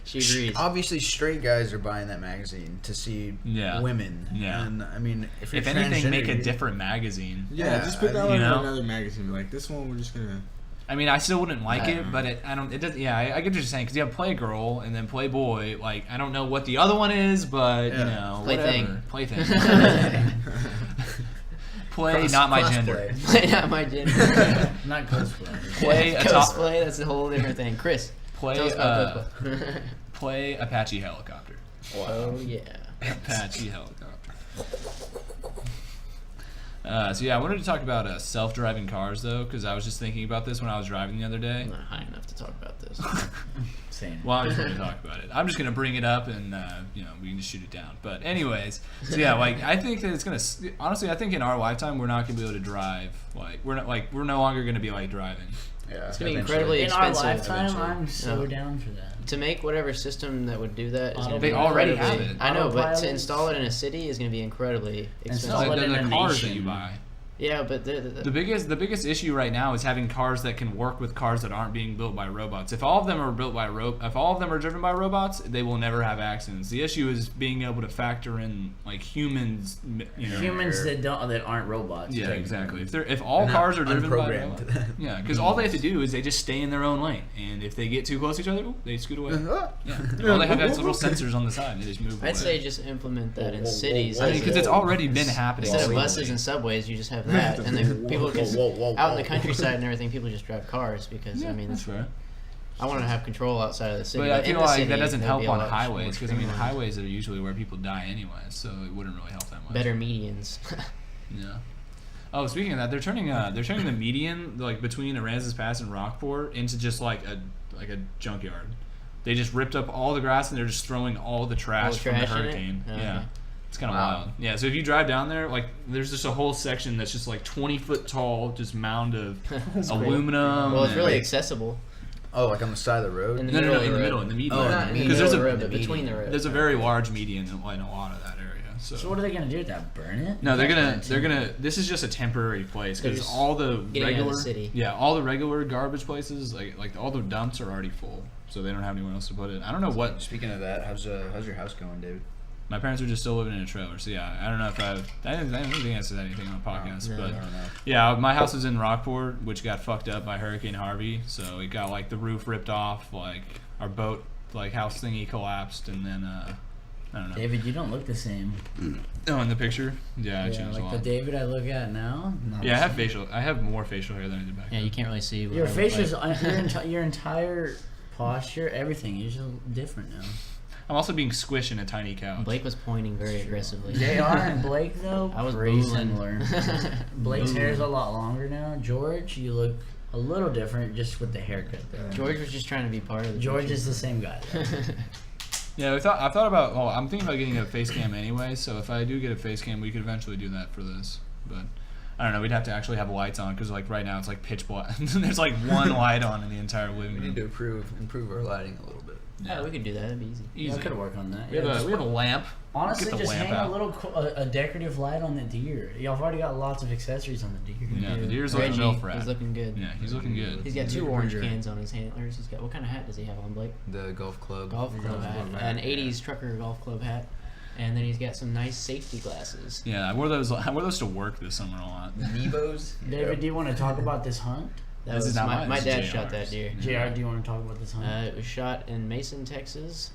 She agrees. obviously straight guys are buying that magazine to see Yeah. women. Yeah. And I mean, if you're If anything, transgender, make a you're- different magazine. Yeah, just put that I- one you in know? another magazine. Be like, this one we're just gonna. I mean, I still wouldn't like I it, don't know. but it does. Yeah, I get what you're saying because you have Playgirl and then Playboy. Like, I don't know what the other one is, but you Yeah. know, Plaything. whatever. Plaything. Play, not my gender. Cosplay. Not my gender. Not cosplay. Play a top. Cosplay, that's a whole different thing. Chris, Play, tell us about cosplay. Play Apache helicopter. Oh, yeah. Apache helicopter. So yeah, I wanted to talk about self-driving cars though, because I was just thinking about this when I was driving the other day. I'm not high enough to talk about this. Same. Well, I just want to talk about it. I'm just gonna bring it up, and you know, we can just shoot it down. But anyways, so yeah, like I think that it's gonna. Honestly, I think in our lifetime we're not gonna be able to drive. Like we're we're no longer gonna be like driving. Yeah, It's gonna be eventually. incredibly In our expensive. lifetime, eventually. I'm so No. down for that. To make whatever system that would do that is going to They be already incredibly- have it. I know, but Autopilot. to install it in a city is going to be incredibly expensive. Install it in the a cars that nation. you buy. Yeah, but The biggest issue right now is having cars that can work with cars that aren't being built by robots. If all of them are built by if all of them are driven by robots, they will never have accidents. The issue is being able to factor in like humans. You know, Humans that aren't robots. Yeah, technically. exactly. If all They're cars are not driven by unprogrammed. robots, yeah, because all they have to do is they just stay in their own lane, and if they get too close to each other, they scoot away. Yeah, all they have is little sensors on the side, and they just move away. I'd say just implement that in Whoa, whoa, cities. whoa, I mean, because it's already been happening. Instead of slowly. buses and subways, you just have that, and then people just out in the countryside and everything, people just drive cars because Yeah, I mean, that's fair. I want to have control outside of the city. But I in feel the like city, that doesn't there'd help be a on lot highways more because I mean streamlined. highways are usually where people die anyway, so it wouldn't really help that much. Better medians. Yeah. Oh, speaking of that, they're turning the median like between Aransas Pass and Rockport into just like a junkyard. They just ripped up all the grass and they're just throwing all the trash, from the trash in it? hurricane. Oh, Yeah. okay. It's kind of Wow. wild. Yeah, so if you drive down there, like, there's just a whole section that's just like 20-foot tall, just mound of That's cool. aluminum. Well, it's and- really accessible. Oh, like on the side of the road? In the No, middle no, of in the the road. middle, in the median. Oh, not Not in the Because middle there's of the a road, but between the roads. there's a very large median in a lot of that area. So, So what are they gonna do with that? Burn it? no, You can't burn they're it. gonna. This is just a temporary place They're because just all the getting out of the regular, city. yeah, all the regular garbage places, like all the dumps are already full, so they don't have anywhere else to put it. I don't know what. Speaking of that, how's your house going, David? My parents are just still living in a trailer, so yeah, I don't know if I didn't think I said anything on the podcast, No. but I don't know. yeah, my house is in Rockport, which got fucked up by Hurricane Harvey, so it got like the roof ripped off, like our boat like house thingy collapsed, and then I don't know. David, you don't look the same. Oh, in the picture, yeah, I changed a like lot. the David I look at now. not Yeah, the I have more facial hair than I did back Yeah, then. you can't really see. What Your I look facial's like. your entire posture, everything is just different now. I'm also being squished in a tiny couch. Blake was pointing very aggressively. JR and Blake though, I was pretty booling. similar. Blake's hair is a lot longer now. George, you look a little different just with the haircut though. George was just trying to be part of the George picture. is the same guy. though. Yeah, I thought about. Oh, I'm thinking about getting a face cam anyway. So if I do get a face cam, we could eventually do that for this. But I don't know. We'd have to actually have lights on because like right now it's like pitch black. There's like one light on in the entire living We room. need to improve our lighting a little bit. Yeah, we could do that. That'd be easy. Yeah, I Easy. could work on that. We Yeah, have just a lamp. honestly, Get the just lamp hang out. a little a decorative light on the deer. Y'all already got lots of accessories on the deer. Yeah, the deer's looking Reggie, real frat. he's looking good. Yeah, he's looking good. He's got He's two looking orange pretty good. cans on his antlers. He's got what kind of hat does he have on, Blake? The golf club. Golf club Golf hat, club an hat, '80s trucker golf club hat, and then he's got some nice safety glasses. Yeah, I wore those to work this summer a lot. Nebos. David, do you want to talk about this hunt? That This is was not my mine, my this is dad JR's. shot that deer. JR, do you want to talk about this hunt? It was shot in Mason, Texas,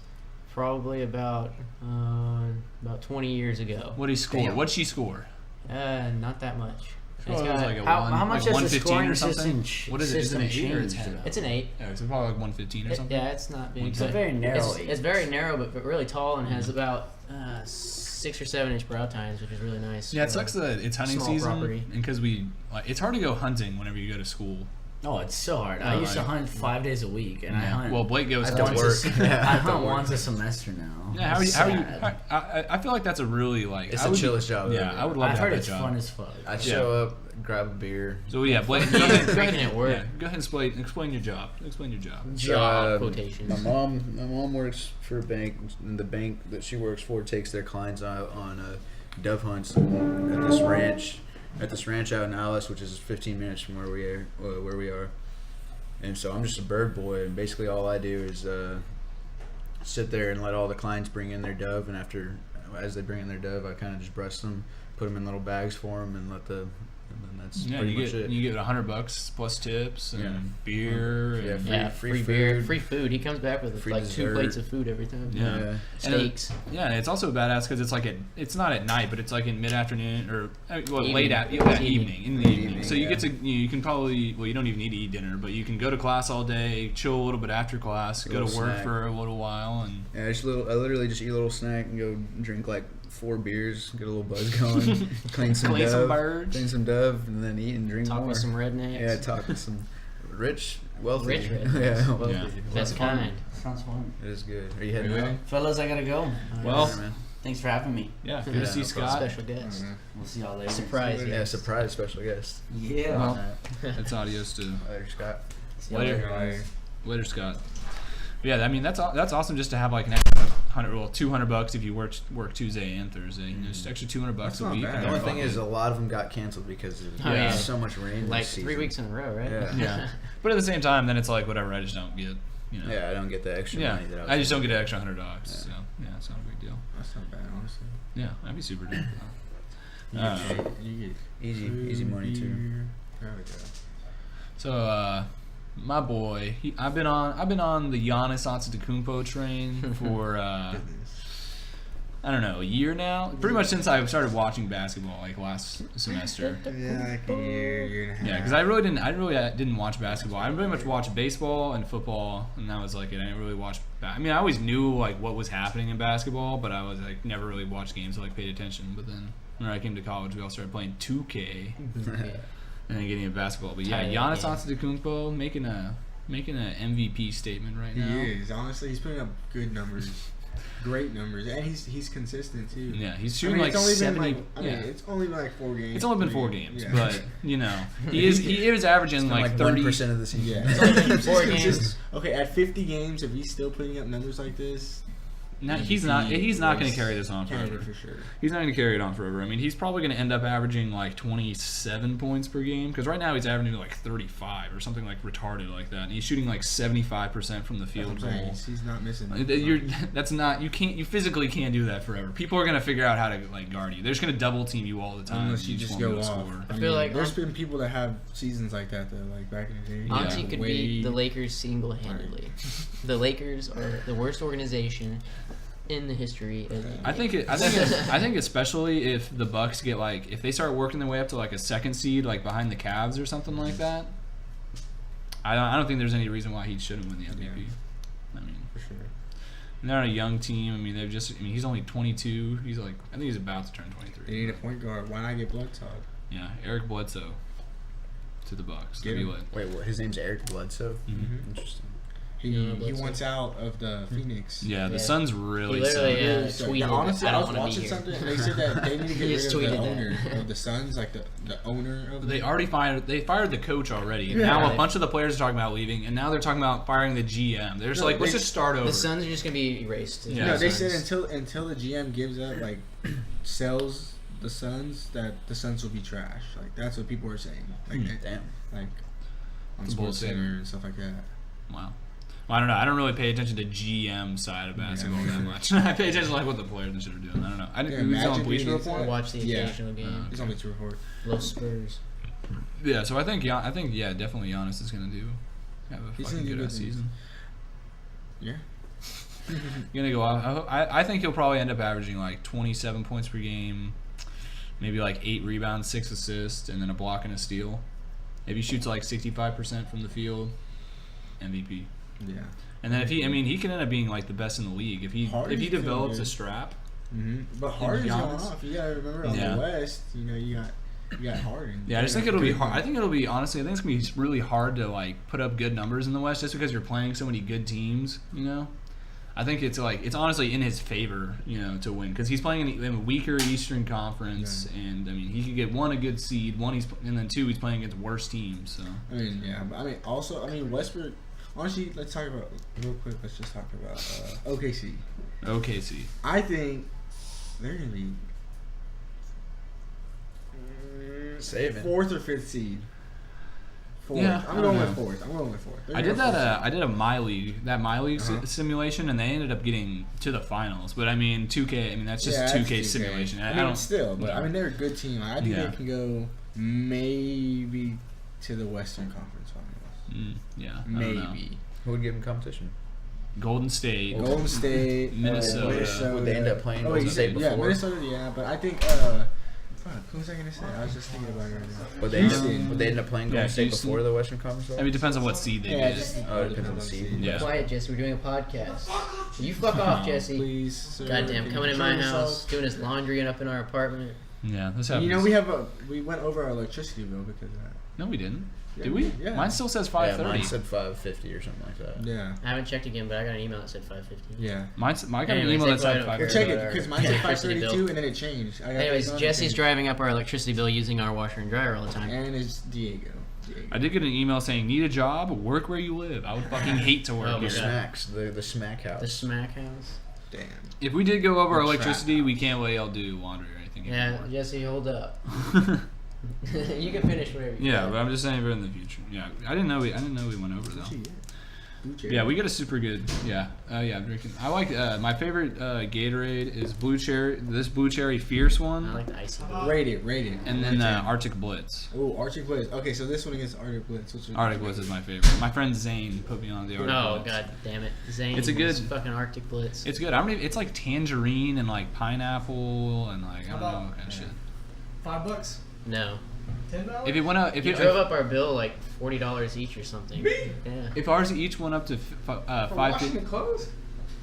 probably about 20 years ago. What'd he score? Damn. What'd she score? Not that much. Oh, It's it was got- like a how, one, how much like has the 115 scoring or something? system? What is it? Is it an system 8 or a changed, 10? though? it's an 8. Yeah, it's probably like 115 or something. Yeah, it's not big. It's but a very narrow It's, eight. it's very narrow, but really tall, and has about 6 or 7 inch brow tines, which is really nice. Yeah, it for sucks that it's hunting small season, property. and because it's hard to go hunting whenever you go to school. Oh, it's so hard. I Oh, used to right. hunt 5 days a week, and I hunt. Well, Blake goes I hunting. don't once work. a, Yeah, I I don't hunt work. once a semester now. Yeah, how are you? It's How are you? sad. I feel like that's a really like. It's I the would be- chillest job Yeah, ever. I would love I've to have heard that it's job. fun as fuck. I'd show up, grab a beer. So yeah, Blake, You're making it work. Yeah, go ahead and explain your job. Explain your job. Job My quotations. mom works for a bank, and the bank that she works for takes their clients out on dove hunts at this ranch. At this ranch out in Alice, which is 15 minutes from where we are. And so I'm just a bird boy, and basically all I do is sit there and let all the clients bring in their dove, and as they bring in their dove, I kind of just breast them, put them in little bags for them, and then that's pretty much it. You get $100 plus tips and beer. Yeah, And, free beer, free food. He comes back with Free like dessert. 2 plates of food every time. Yeah. Steaks. And it's also badass because it's like it's not at night, but it's like in mid afternoon or Evening. late in the Evening, evening. So you yeah. get to you can probably you don't even need to eat dinner, but you can go to class all day, chill a little bit after class, go to little work snack. for a little while, and Yeah, I literally just eat a little snack and go drink like 4 beers, get a little buzz going, clean some birds. clean some dove, and then eat and drink Talk more. with some rednecks. Yeah, talk with some rich, wealthy. Rich rednecks. Yeah, Wealthy. Yeah. Best kind. Sounds fun. it is good. Are you heading out? Fellas, I gotta go. Well, Yeah, man. Thanks for having me. yeah, good Yeah, to see no Scott. Special guest. We'll see y'all later. Surprise. Yeah, surprise special guest. Yeah. Well, that's adios to Later, Scott. See y'all Later. later. later, Scott. But yeah, I mean that's awesome just to have like an extra $200 if you work Tuesday and Thursday. You know, just extra $200 That's a not week. bad. and The only they're thing is, a fucking- lot of them got canceled because of Oh, yeah. so much rain. Like this 3 season. weeks in a row, right? Yeah. yeah. But at the same time, then it's like whatever. I just don't get. You know. Yeah, I don't get the extra Yeah, money that I was I just don't get getting. an extra $100. So yeah, it's not a big deal. That's not bad, honestly. Yeah, that'd be super dope. You Uh, get, you get Easy money too. beer. There we go. So my boy, I've been on the Giannis Antetokounmpo train for Goodness. I don't know, a year now. Pretty much since I started watching basketball, like last semester. Yeah, like a year and a half. Yeah, because I really didn't watch basketball. I pretty much watched baseball and football, and that was like it. I didn't really watch. I mean, I always knew like what was happening in basketball, but I was like never really watched games or like paid attention. But then when I came to college, we all started playing 2K and then getting into basketball. But yeah, Tight Giannis game. Antetokounmpo making a MVP statement right now. He is. Honestly, he's putting up good numbers. Great numbers. And he's consistent, too. Yeah, he's I shooting mean, like it's only 70. been like, I mean, yeah. it's only been like 4 games. It's only been 4 3 games, yeah. but you know he is averaging like 30. 1% of the season. Yeah. It's only 4 games. Consistent. Okay, at 50 games, if he's still putting up numbers like this, No, he's not going to carry this on candidate forever. for sure. He's not going to carry it on forever. I mean, he's probably going to end up averaging like 27 points per game because right now he's averaging like 35 or something like retarded like that. And he's shooting like 75% from the field goal. He's not missing. You physically can't do that forever. People are going to figure out how to like guard you. They're just going to double team you all the time. Unless you and just won't go be able to off. score. I feel like there's been people that have seasons like that though, like back in the day. Yeah. Auntie could beat the Lakers single-handedly. The Lakers are the worst organization in the history of the I think especially if the Bucks get like if they start working their way up to like a second seed like behind the Cavs or something like that. I don't think there's any reason why he shouldn't win the MVP. Yeah. I mean, For sure. and they're on a young team. I mean, he's only 22. He's like I think he's about to turn 23. They need a point guard. Why not get Bledsoe? Yeah, Eric Bledsoe to the Bucks. Get That'd be him. lit. Wait, what? His name's Eric Bledsoe. Mhm. Interesting. He Bledsoe. wants out of the Phoenix. Yeah, the Yeah. Suns really He literally, suck. Really suck. tweeted, Yeah, honestly, "I I don't was wanna be watching here." something and they said that they need to He get rid just of the tweeted owner that. of the Suns, like the owner of They the already fired the coach already. Yeah. Now a Right. bunch of the players are talking about leaving, and now they're talking about firing the GM. They're just No, like, let's they- just start over. The Suns are just gonna be erased. Yeah. No, they Suns. said until the GM gives up, like sells the Suns, that the Suns will be trash. Like that's what people are saying. Like Damn. like on It's Sports bullshit. Center and stuff like that. Wow. Well, I don't know. I don't really pay attention to GM side of basketball Yeah. that much. I pay attention to like what the players and shit are doing. I don't know. I Yeah, didn't. He was on imagine Bleacher being Report. I watch the Yeah. occasional game. He's on the report. Los Spurs. Yeah. So I think definitely Giannis is gonna have a He's fucking gonna do good good ass things. season. Yeah. Gonna go off. I think he'll probably end up averaging like 27 points per game, maybe like 8 rebounds, 6 assists, and then a block and a steal. If he shoots like 65% from the field, MVP. Yeah. And then he can end up being like the best in the league if he Harden's develops feeling a strap. But Harden's going Giannis. off. You gotta remember on Yeah. the West, you got Harden. Yeah, I just think it'll be hard. I think it'll be honestly. I think it's gonna be really hard to like put up good numbers in the West just because you're playing so many good teams. You know, I think it's honestly in his favor. You know, to win because he's playing in a weaker Eastern Conference, and I mean he could get a good seed, and then 2 he's playing against worse teams. So I mean, yeah, but also Westbrook. Honestly, let's talk about real quick. Let's just talk about OKC. OKC. I think they're gonna be Saving. 4th or 5th seed. 4th. Yeah, I I'm don't going know. with 4th. I'm going with 4th. They're I did going that. 4th. I did a My League, Uh-huh. simulation, and they ended up getting to the finals. But I mean, 2K. I mean, that's just Yeah, 2K that's simulation. I I mean, don't still, but I mean, they're a good team. I think Yeah. they can go maybe to the Western Conference Finals. Yeah, I don't know. Maybe. Who would give him competition? Golden State. Golden State, Minnesota. Would they end up playing Oh, Golden you State said, yeah, before? Minnesota, yeah, but I think, fuck, who was I gonna say? I was just thinking about it right now. Would they, end up playing Golden Yeah, State Houston. before the Western Conference? I mean, it depends on what seed they Yeah, get. just Oh, it depends on the seed. Yeah. Quiet, Jesse. We're doing a podcast. You fuck off, Jesse. Please, sir. Goddamn, can coming you in my control house, yourself? doing his laundry and up in our apartment. Yeah, this And happens. you know, we went over our electricity bill because of that. No, we didn't. Yeah, Did we? yeah. Mine still says Yeah, 530. mine said 550 or something like that. Yeah. I haven't checked again, but I got an email that said 550. Yeah. I got an Anyways, email that that's why I said don't Well, care. 530. check about it our because mine said electricity 532 bill. and then it changed. I got Anyways, those on Jesse's and driving up our electricity bill using our washer and dryer all the time. and it's Diego. I did get an email saying, need a job, work where you live. I would fucking hate to work Oh, here. my God. Smacks, the smack house. The smack house. Damn. If we did go over our The trap electricity, we can't let y'all do laundry or anything Yeah, anymore. Jesse, hold up. You can finish whatever you Yeah, got. but I'm just saying for in the future. Yeah, I didn't know we went over though. Yeah, we get a super good. Yeah, yeah. I'm drinking. I like my favorite Gatorade is blue cherry. This blue cherry fierce one, I like the icy. Rate it. and then Arctic Blitz. Oh, Arctic Blitz. Okay, so this one against Arctic Blitz. Which one? Arctic Blitz is my favorite. My friend Zane put me on the Arctic Oh Blitz. god damn it, Zane. It's a good- fucking Arctic Blitz. It's good. I don't even. It's like tangerine and like pineapple and like I don't know what kind of shit. $5? No, $10? If it went up, if you it drove up our bill like $40 each or something. Me? Yeah. if ours each went up to For $5.50. washing the clothes?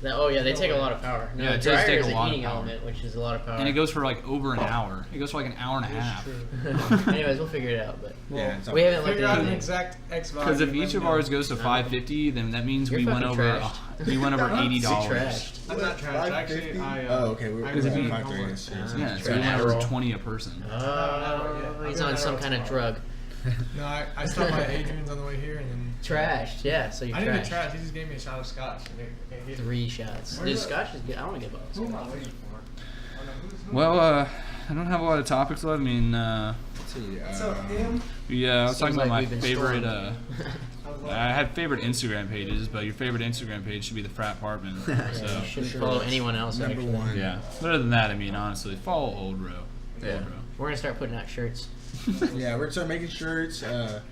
Oh yeah, they take a lot of power. No, Yeah, the it does dryer take is a a lot of heating power. element, which is a lot of power. And it goes for like over an hour. It goes for like an hour and a half. Anyways, we'll figure it out. But Yeah, it's we haven't looked Figure out at the anything. exact X value. Because if and each let of me know. ours goes to 550, then that means You're we went fucking over. trashed. We went over $80. Trashed. I'm not trash. Actually, I. Oh, okay. We're I going really to don't 530. want- Yes, yes, Uh, Yeah, yes. so we went over Adderall. 20 a person. Oh, he's on some kind of drug. No, I stopped by Adrian's on the way here and then. Trashed, yeah. So you're I didn't trashed. get trash. He just gave me a shot of scotch. And he- 3 shots. Where's Dude, that? scotch is good. I want to get both. Who am I waiting for? Oh, no, who's- Well, I don't have a lot of topics left. I mean, Let's see, So him. yeah, I was Seems talking like about my we've been favorite. stormed. I had favorite Instagram pages, but your favorite Instagram page should be the Fratpartment. Yeah, So you shouldn't follow anyone else. Number Actually. one. yeah. But other than that, I mean, honestly, follow Old Row. Yeah. Old We're gonna start putting out shirts. Yeah, we're going to start making shirts. What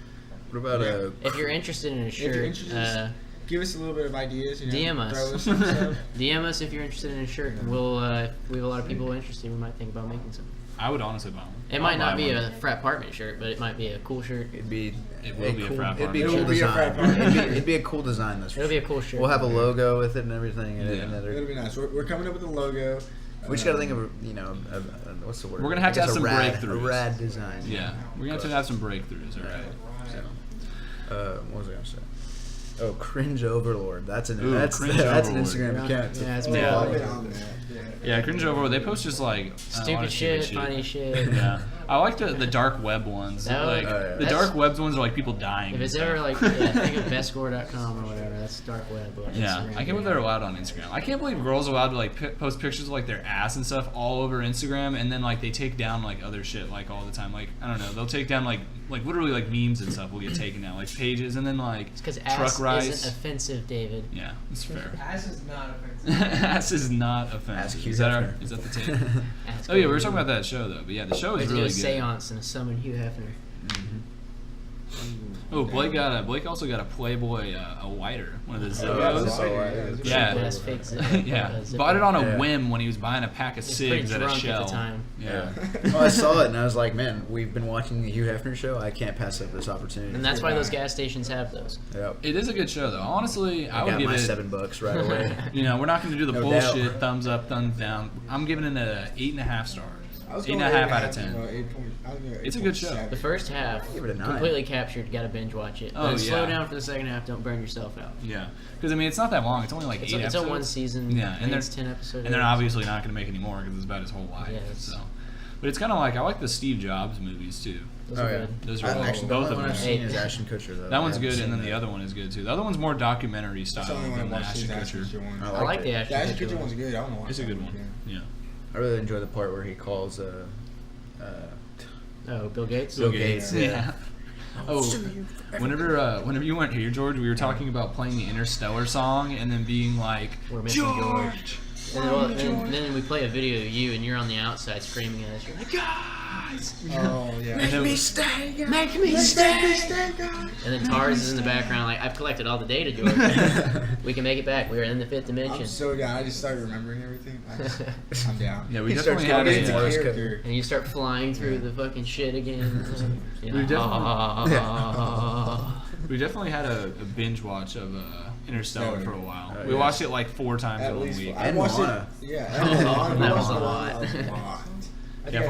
about If you're interested in a you're shirt, interested- Give us a little bit of ideas. You know, DM us. Throw us some stuff. DM us if you're interested in a shirt. We'll if we have a lot of people interested. We might think about making some. I would honestly buy one. It might I'll not buy be one. a Fratpartment shirt, but it might be a cool shirt. it'd be It will be a Fratpartment. It'd be a It cool will be a design. Fratpartment. It'd be a cool design. That's for It'll be a sure. cool shirt. We'll have a logo with it and everything. And Yeah. another. It'll be nice. We're coming up with a logo. We just gotta think of what's the word? We're gonna have to I guess have some a breakthroughs. rad design. Yeah, we're gonna have to have some breakthroughs. All right. What was I gonna say? Oh, cringe overlord. That's an Ooh, that's Cringe that's an Overlord. Instagram account. Yeah, it's Yeah. I'll pretty get cool. on there. Yeah, cringe over. They post just like a lot Stupid of shit, funny shit. Yeah, I like the dark web ones. That Like one- Oh, yeah. the dark webs ones are like people dying. If and it's stuff. ever like, think of bestscore.com or whatever. That's dark web. Or Yeah, Instagram. I can't believe they're allowed on Instagram. I can't believe girls are allowed to like post pictures of like their ass and stuff all over Instagram, and then like they take down like other shit like all the time. Like I don't know, they'll take down like literally like memes and stuff will get taken down, like pages, and then like It's because truck ass rice. isn't offensive, David. Yeah, that's fair. Ass is not offensive. Ass is not offensive. Ask Hugh Is that Hefner. is that the tape? Ass Oh yeah, we were goes- talking about that show though. But yeah, the show We is have to do really a good. seance and a summon Hugh Hefner. Oh, Blake also got a Playboy a whiter, one of the Oh, Zippos. that's so white. Yeah. Cheap ass fake zip. Yeah, Zipper. bought it on a Yeah. whim when he was buying a pack of He was pretty cigs at a drunk Shell. at the time. Yeah. Oh, I saw it and I was like, man, we've been watching the Hugh Hefner show. I can't pass up this opportunity. And that's why those gas stations have those. Yep. It is a good show though. Honestly, I I would got give my it. $7 right away. You know, we're not going to do the No bullshit doubt. thumbs up, thumbs down. I'm giving it a 8.5 stars. I was 8.5 out of 10. It's a good show. The first half, Give it a 9. completely captured. Got to binge watch it. Oh, Then slow yeah. down for the second half. Don't burn yourself out. Yeah, because I mean, it's not that long. It's only like It's 8 a episodes. one season. Yeah, I and think they're it's 10 episodes. and they're obviously not going to make any more because it's about his whole life. Yes. So, but it's kind of like I like the Steve Jobs movies too. Those Oh are yeah. good. Those are I- all- actually, both the of only one them. I've seen is Ashton Kutcher though. That one's I good, haven't and then seen the that. other one is good too. The other one's more documentary That's the style only one I than the watched. Ashton Ashton Kutcher. Kutcher one. I I like the The Ashton Ashton Kutcher Kutcher one. one's good. I don't know. It's a good one. Yeah. I really enjoy the part where he calls Oh, Bill Gates. Bill Gates. Yeah. Oh, whenever you weren't here, George, we were talking about playing the Interstellar song and then being like, We're missing George. And then we play a video of you, and you're on the outside screaming at us. You're like, guys! Oh yeah. And then- stay, guys. Make me stay! guys. And then Tars is in the background, like, I've collected all the data, George. We can make it back. We're in the fifth dimension. I'm so down. I just started remembering everything. I'm down. Yeah, we He starts definitely had talking a. into character. And you start flying through the fucking shit again. You know, We definitely- ah. We definitely had a binge watch of Interstellar Oh, for a while. oh, We yeah. watched it like 4 times At in 1 least week. I And watched Moana. it. Yeah, That was a lot. Yeah,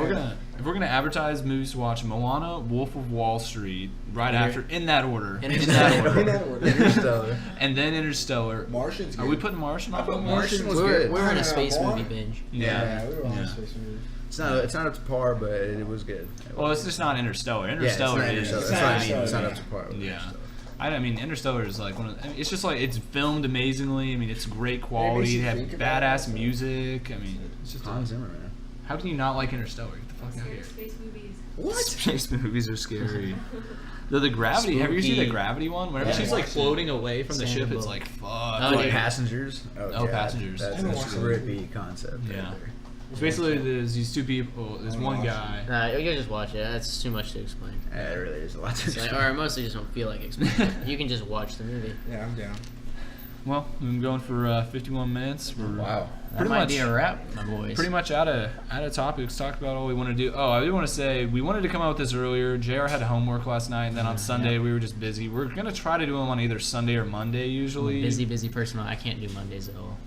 if we're gonna advertise movies to watch, Moana, Wolf of Wall Street, right after in that order, Interstellar. and then Interstellar. Martian's Are good. we putting Martian I on? put the Martian list? was good. We're in a Yeah, space Moana. movie binge. Yeah. we were on Yeah. a space movie. It's not up to par, but it was good. Well, it's just not Interstellar. Yeah, it's not Interstellar is. Interstellar. It's That's not what I mean. It's not Interstellar, up to par. with Yeah. Interstellar. I mean, Interstellar is like one of. I mean, it's just like it's filmed amazingly. I mean, it's great quality. you They have think about badass it. music. I mean, it's just. Hans Zimmer, man. How can you not like Interstellar? Get the fuck out of Scary here. space movies. What? Space movies are scary. The gravity. Have you seen the Spooky. gravity one? Whenever Yeah, she's I like watched floating away from the ship, it's Sandbook. like fuck. Oh, Like, dude. Passengers. Oh, Passengers. That's I haven't a watched it. trippy concept. Yeah. Right there. So basically, there's these 2 people. There's I'm one watching. guy. Nah, you can just watch it. That's too much to explain. Yeah, it really is a lot to It's like, or I mostly just don't feel like explaining it. You can just watch the movie. Yeah, I'm down. Well, we've been going for 51 minutes. We're Wow. That Pretty might much- be a wrap, my boys. pretty much out of topics. Talked about all we want to do. Oh, I do want to say we wanted to come out with this earlier. JR had homework last night, and then on Sunday we were just busy. We're gonna try to do them on either Sunday or Monday usually. Busy person. I can't do Mondays at all.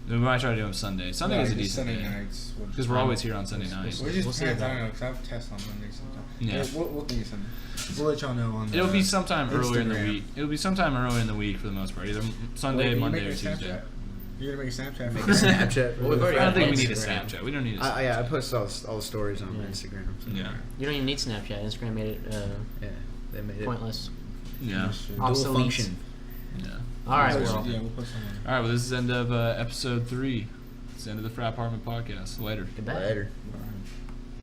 We might try to do them Sunday. Sunday Yeah, is a just decent Sunday day nights. because we're always here on Sunday night. We'll just We'll see depends. I about don't know because I have tests on Monday sometimes. Yeah. We'll think of something. We'll let y'all know on. It'll be sometime earlier in the Instagram. week. It'll be sometime earlier in the week for the most part, either Sunday, Wait, are you Monday, making or a Tuesday. Snapchat? You're gonna make a Snapchat. Make a Snapchat. Well, we've already I don't got think we need a Instagram. Snapchat. We don't need a. Yeah, I Snapchat. post all the stories on Yeah. Instagram. So Yeah. You don't even need Snapchat. Instagram made it Yeah, they made it pointless. Yeah. dual Obsolete. function. Yeah. All right, Yeah, well, we'll put some on. All right. Well, this is the end of episode 3. It's the end of the Fratpartment podcast. Later. goodbye. Later. Alright.